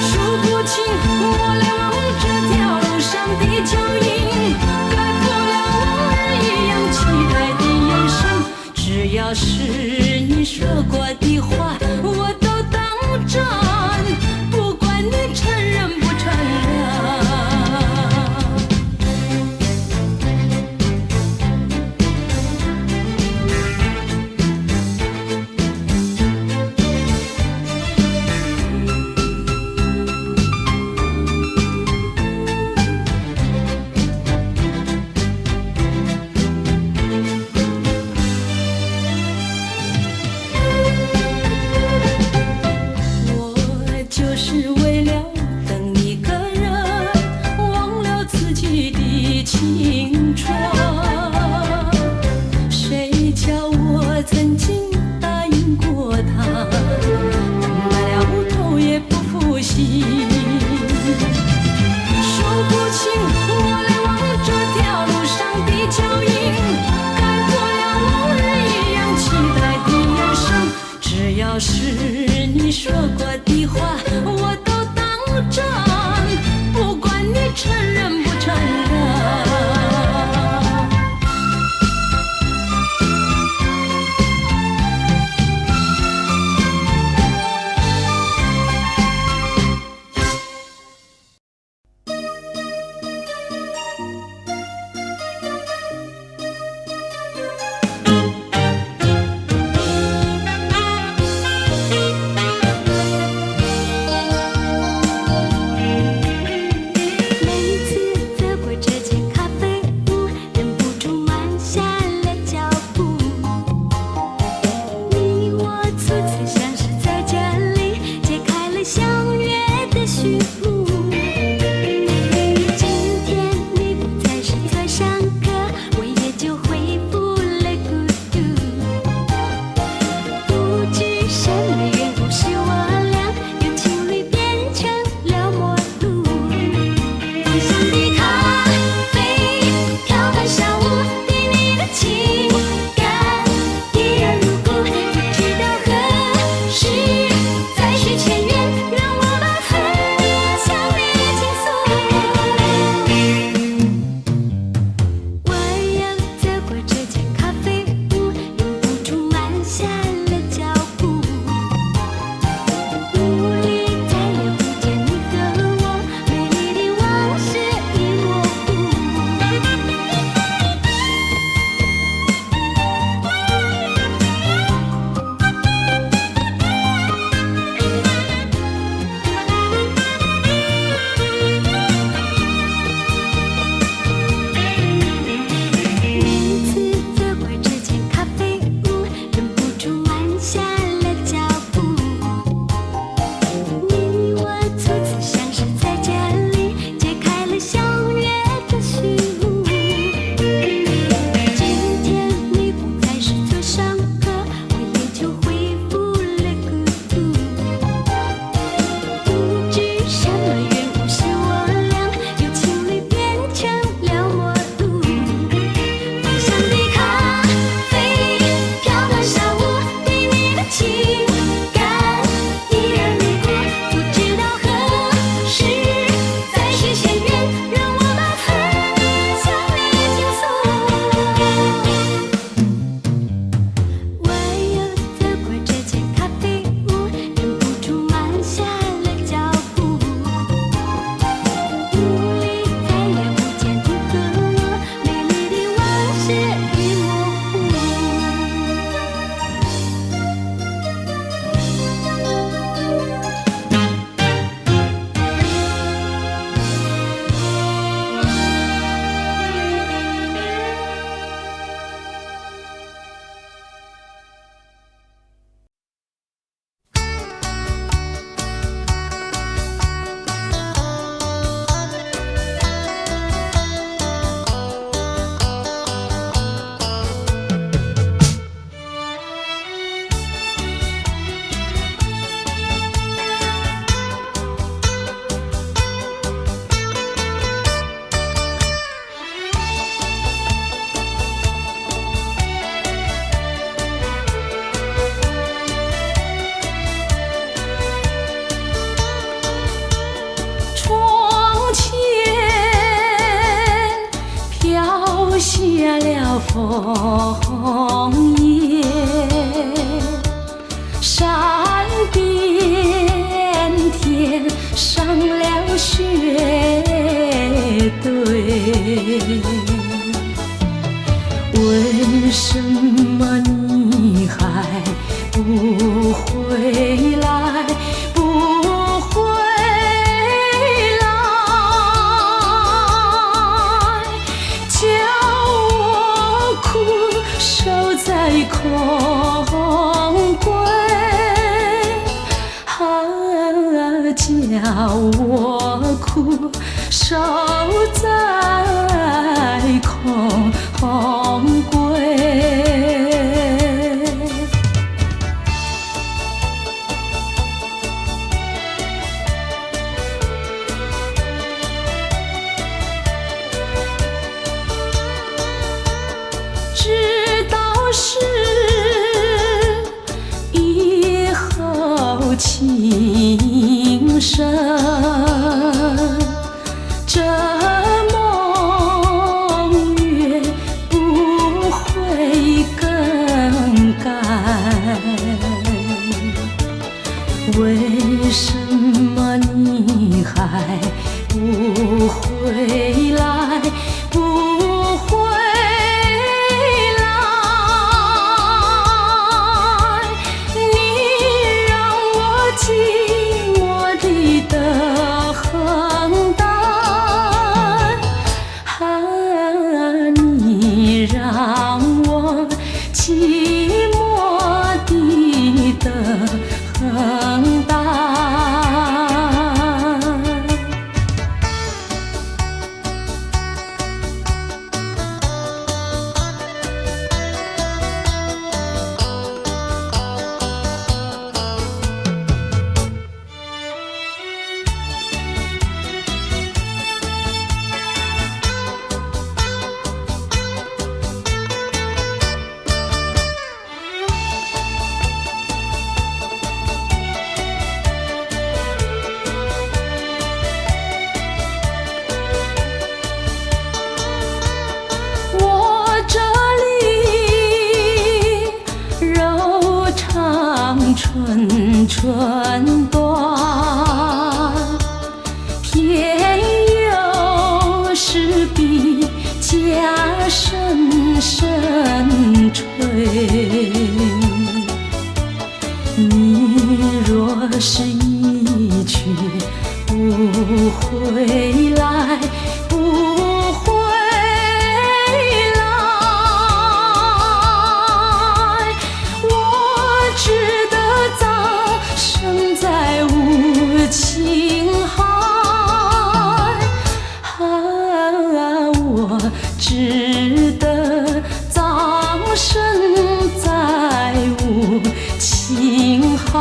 数不清我来往这条路上的脚印，盖不了往日一样期待的眼神。只要是你说过的话，我都当真，不管你承认不承认。我就是为了等一个人，忘了自己的青春。谁叫我曾经答应过他，等到了头也不复习。数不清我来往这条路上的脚印，盖不了往日一样期待的眼神。只要是你说过的话，我都当真，不管你承认不承认。红叶，山边天上了雪堆，为什么你还不回来？不回来，叫我苦守在空闺，叫我苦守在空闺。知道是以后情深，这梦月不会更改。为什么你还不回来？不回来，你让我寂寞地等待，你让我寂寞地等待。春短，偏又是比家声声吹。你若是一去不回来，不回来，我只得葬身在无情海，我只得葬身在无情海。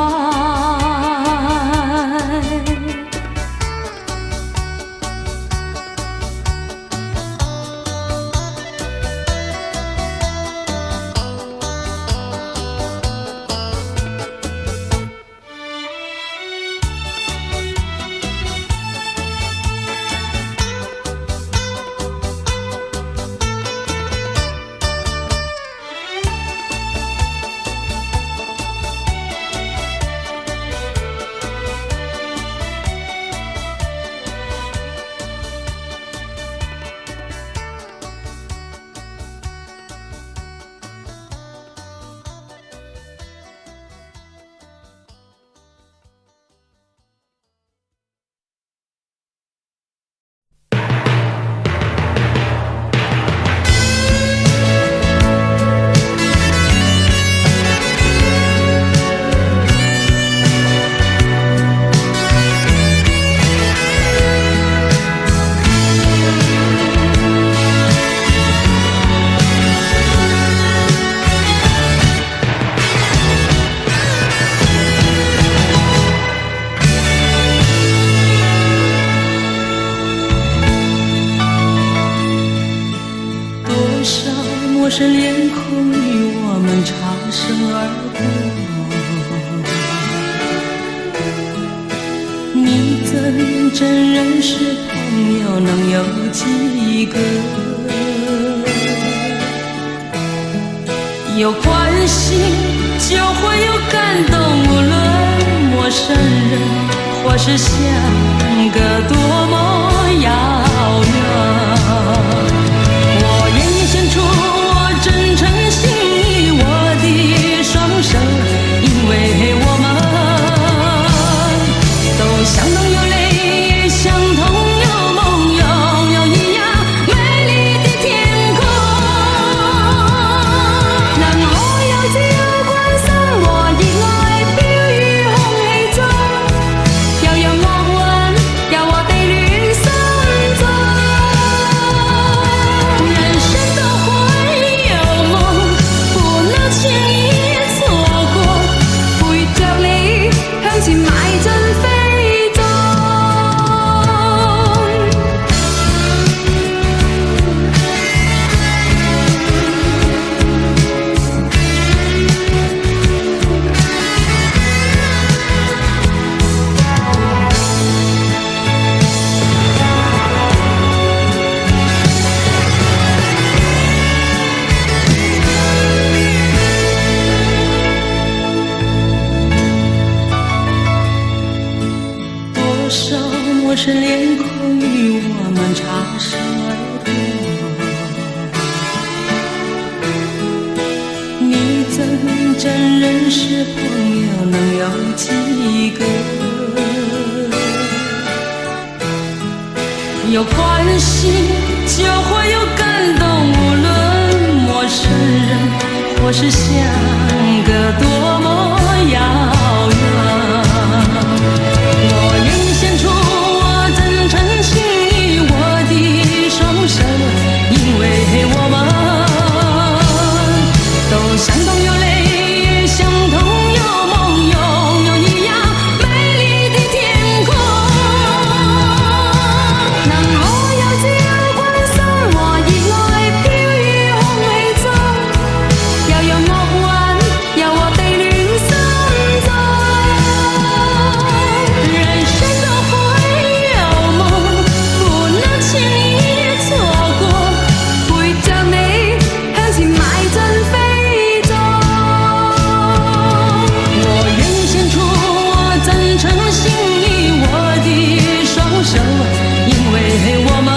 陌生脸孔与我们擦身而过，你怎真认识朋友能有几个？有关系就会有感动，无论陌生人或是相隔多么遥远。我愿意献出我真诚心意，我的双手，因为我们都相同有泪，相同有梦，拥有一样美丽的天空。能我有自由關心和熱愛飄於空氣中，又讓樂韻由我哋戀心中。人生都會有夢，不能輕易錯過，陪着你向前邁進飛縱。多少陌生脸孔与我们擦身而过，你真认识朋友能有几个？有关系就会有感动，无论陌生人或是相隔多么遥远。我愿意献出我真诚心意，我的双手，因为我们都相同有泪，相同有梦，拥有一样美丽的天空。能我有自由關心和熱愛飄於空氣中，又讓樂韻由我哋戀心中。人生都會有夢，不能輕易錯過，陪着你向前邁進飛縱。我願意獻出我真誠心意，我的雙手，因為我們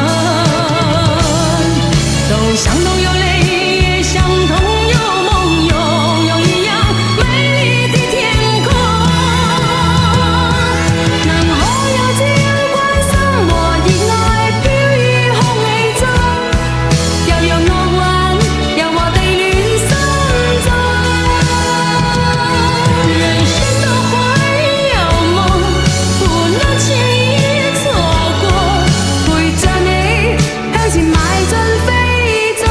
都相同有淚，相同有夢，擁有一樣美麗的天空。能我有自由關心和熱愛飄於空氣中，又讓樂韻由我哋戀心中。人生都會有夢，不能輕易錯過，陪着你向前邁進飛縱。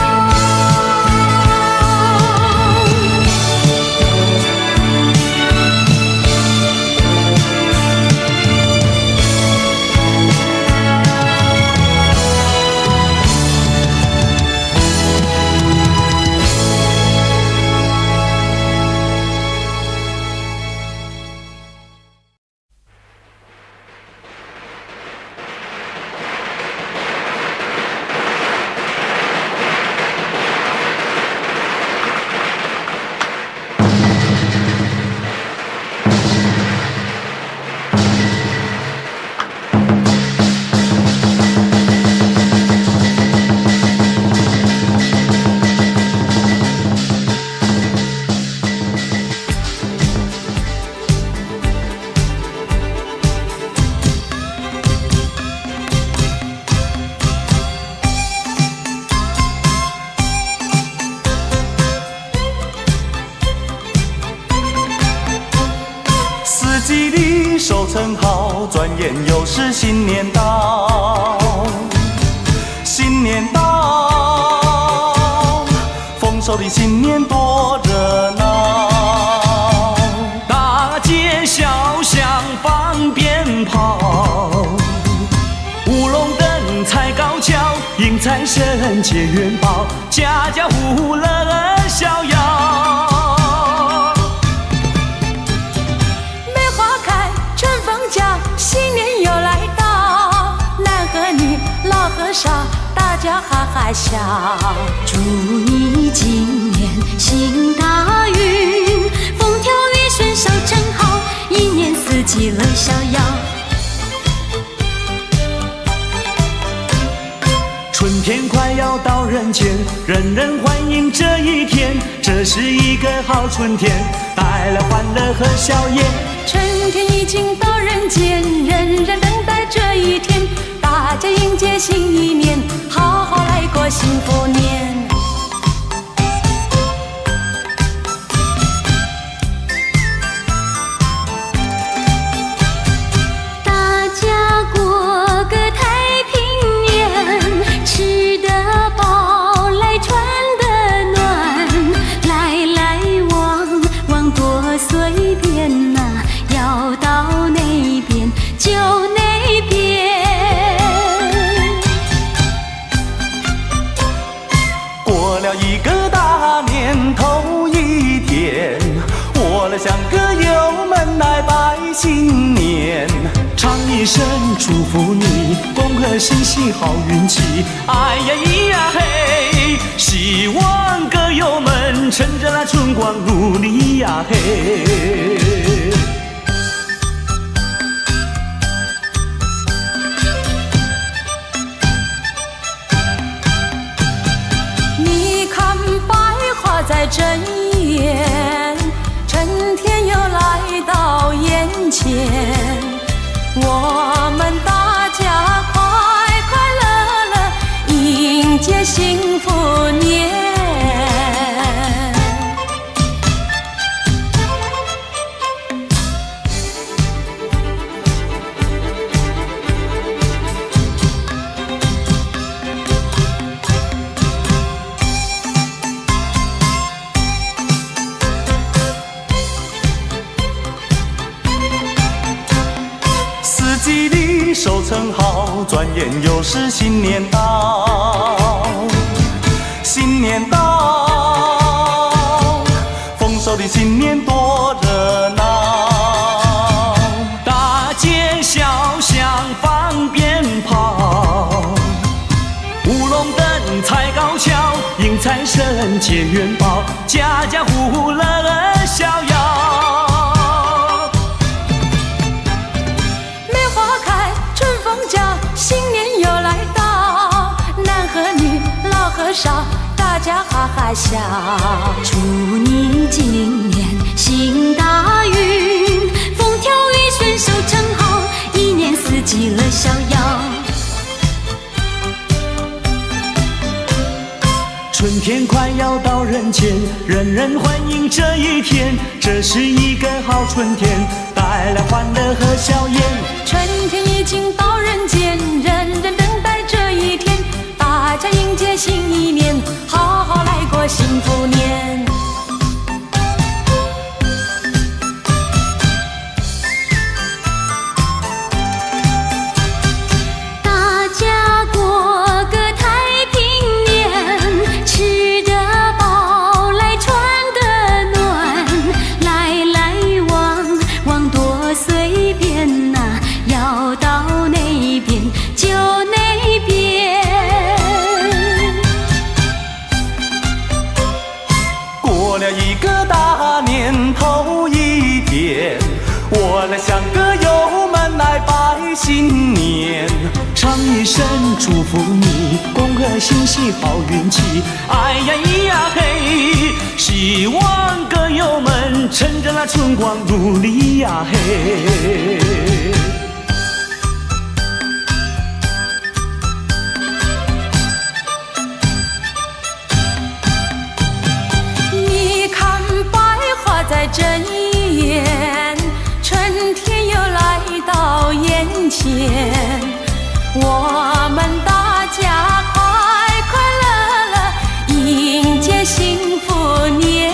四季里收成好，转眼又是新年到。新年到，丰收的新年多热闹，大街小巷放鞭炮，舞龙灯踩高跷，迎财神接元宝，家家户户乐逍遥。新年又来到，男和女，老和少，大家哈哈笑。祝你今年行大运，风调雨顺收成好，一年四季乐逍遥。春天快要到人间，人人欢迎这一天，这是一个好春天，带来欢乐和笑颜。春天已经到人间，人人等待这一天，大家迎接新一年，好好来过幸福年。大家过个太平年，吃得饱，来穿得暖，来来往往多随便呐，要到哪边就哪边。过了一个大年头一天，我来向歌友们来拜新年，唱一声祝福你，恭贺新喜好运气。哎呀咿呀嘿，希望歌友们趁着那春光努力呀嘿。你看百花在争艳，春天又来到眼前，我们大家快快乐乐迎接幸福年。四季里收成好，转眼又是新年到。新年到，丰收的新年多热闹，大街小巷放鞭炮，舞龙灯踩高跷，迎财神接元宝，家家户户乐乐逍遥。新年又来到，男和女老和少，大家哈哈笑。祝你今年行大运，风调雨顺收成好，一年四季乐逍遥。春天快要到人间，人人欢迎这一天，这是一个好春天，带来欢乐和笑颜。春天已经到人间，人人等待这一天，大家迎接新一年，好好来过幸福年。大家过个太平年，吃得饱，来穿得暖，来来往往多随便呐，要到哪边就哪边。过了一个大年头一天，我来向歌友们来拜新年，唱一声祝福你，恭贺新喜好运气。哎呀咿呀嘿，希望歌友们趁着那春光努力呀嘿。你看百花在争艳，春天又来到眼前，我们大家快快乐乐迎接幸福年。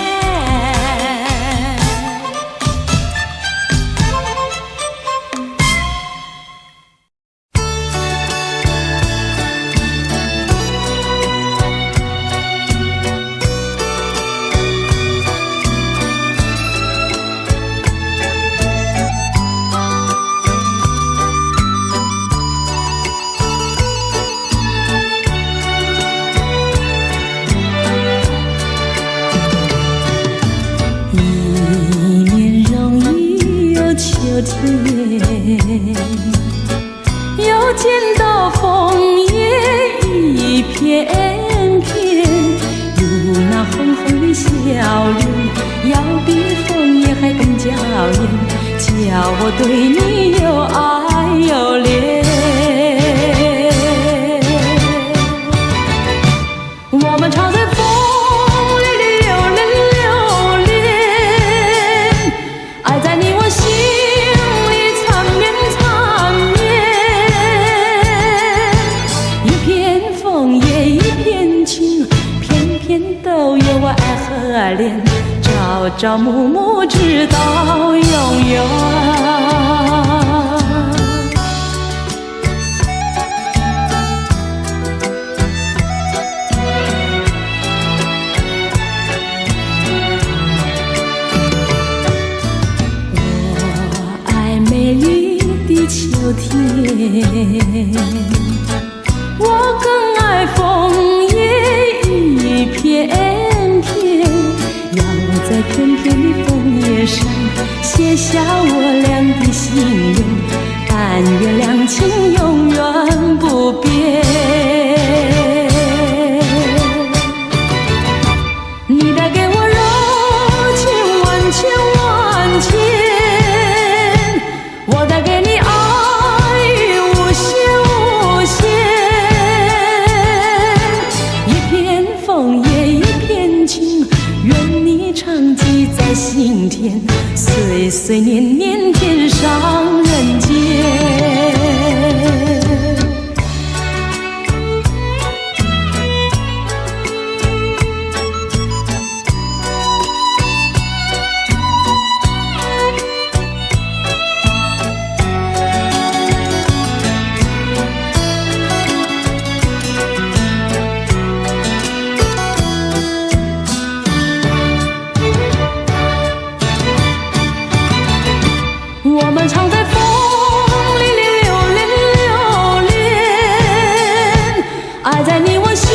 又见到枫叶一片片，有那红红的笑脸，要比枫叶还更娇艳，叫我对你又爱又恋。我们常在风里流连，爱在你我心里缠绵，一片枫叶一片情，片片都有我爱和恋，朝朝暮暮直到永远。秋天，我更爱枫叶一片片，要在片片的枫叶上写下我俩的心愿，但愿两情永远不变。你带给我柔情万千万千，我带给你爱无限无限，一片枫叶一片情，愿你常记在心田，岁岁年年天上人间。我们常在风里流连，爱在你我心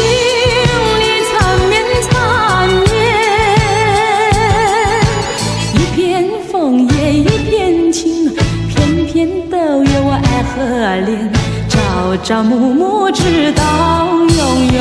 里缠绵，一片枫叶一片情，片片都有我爱和恋，朝朝暮暮直到永远。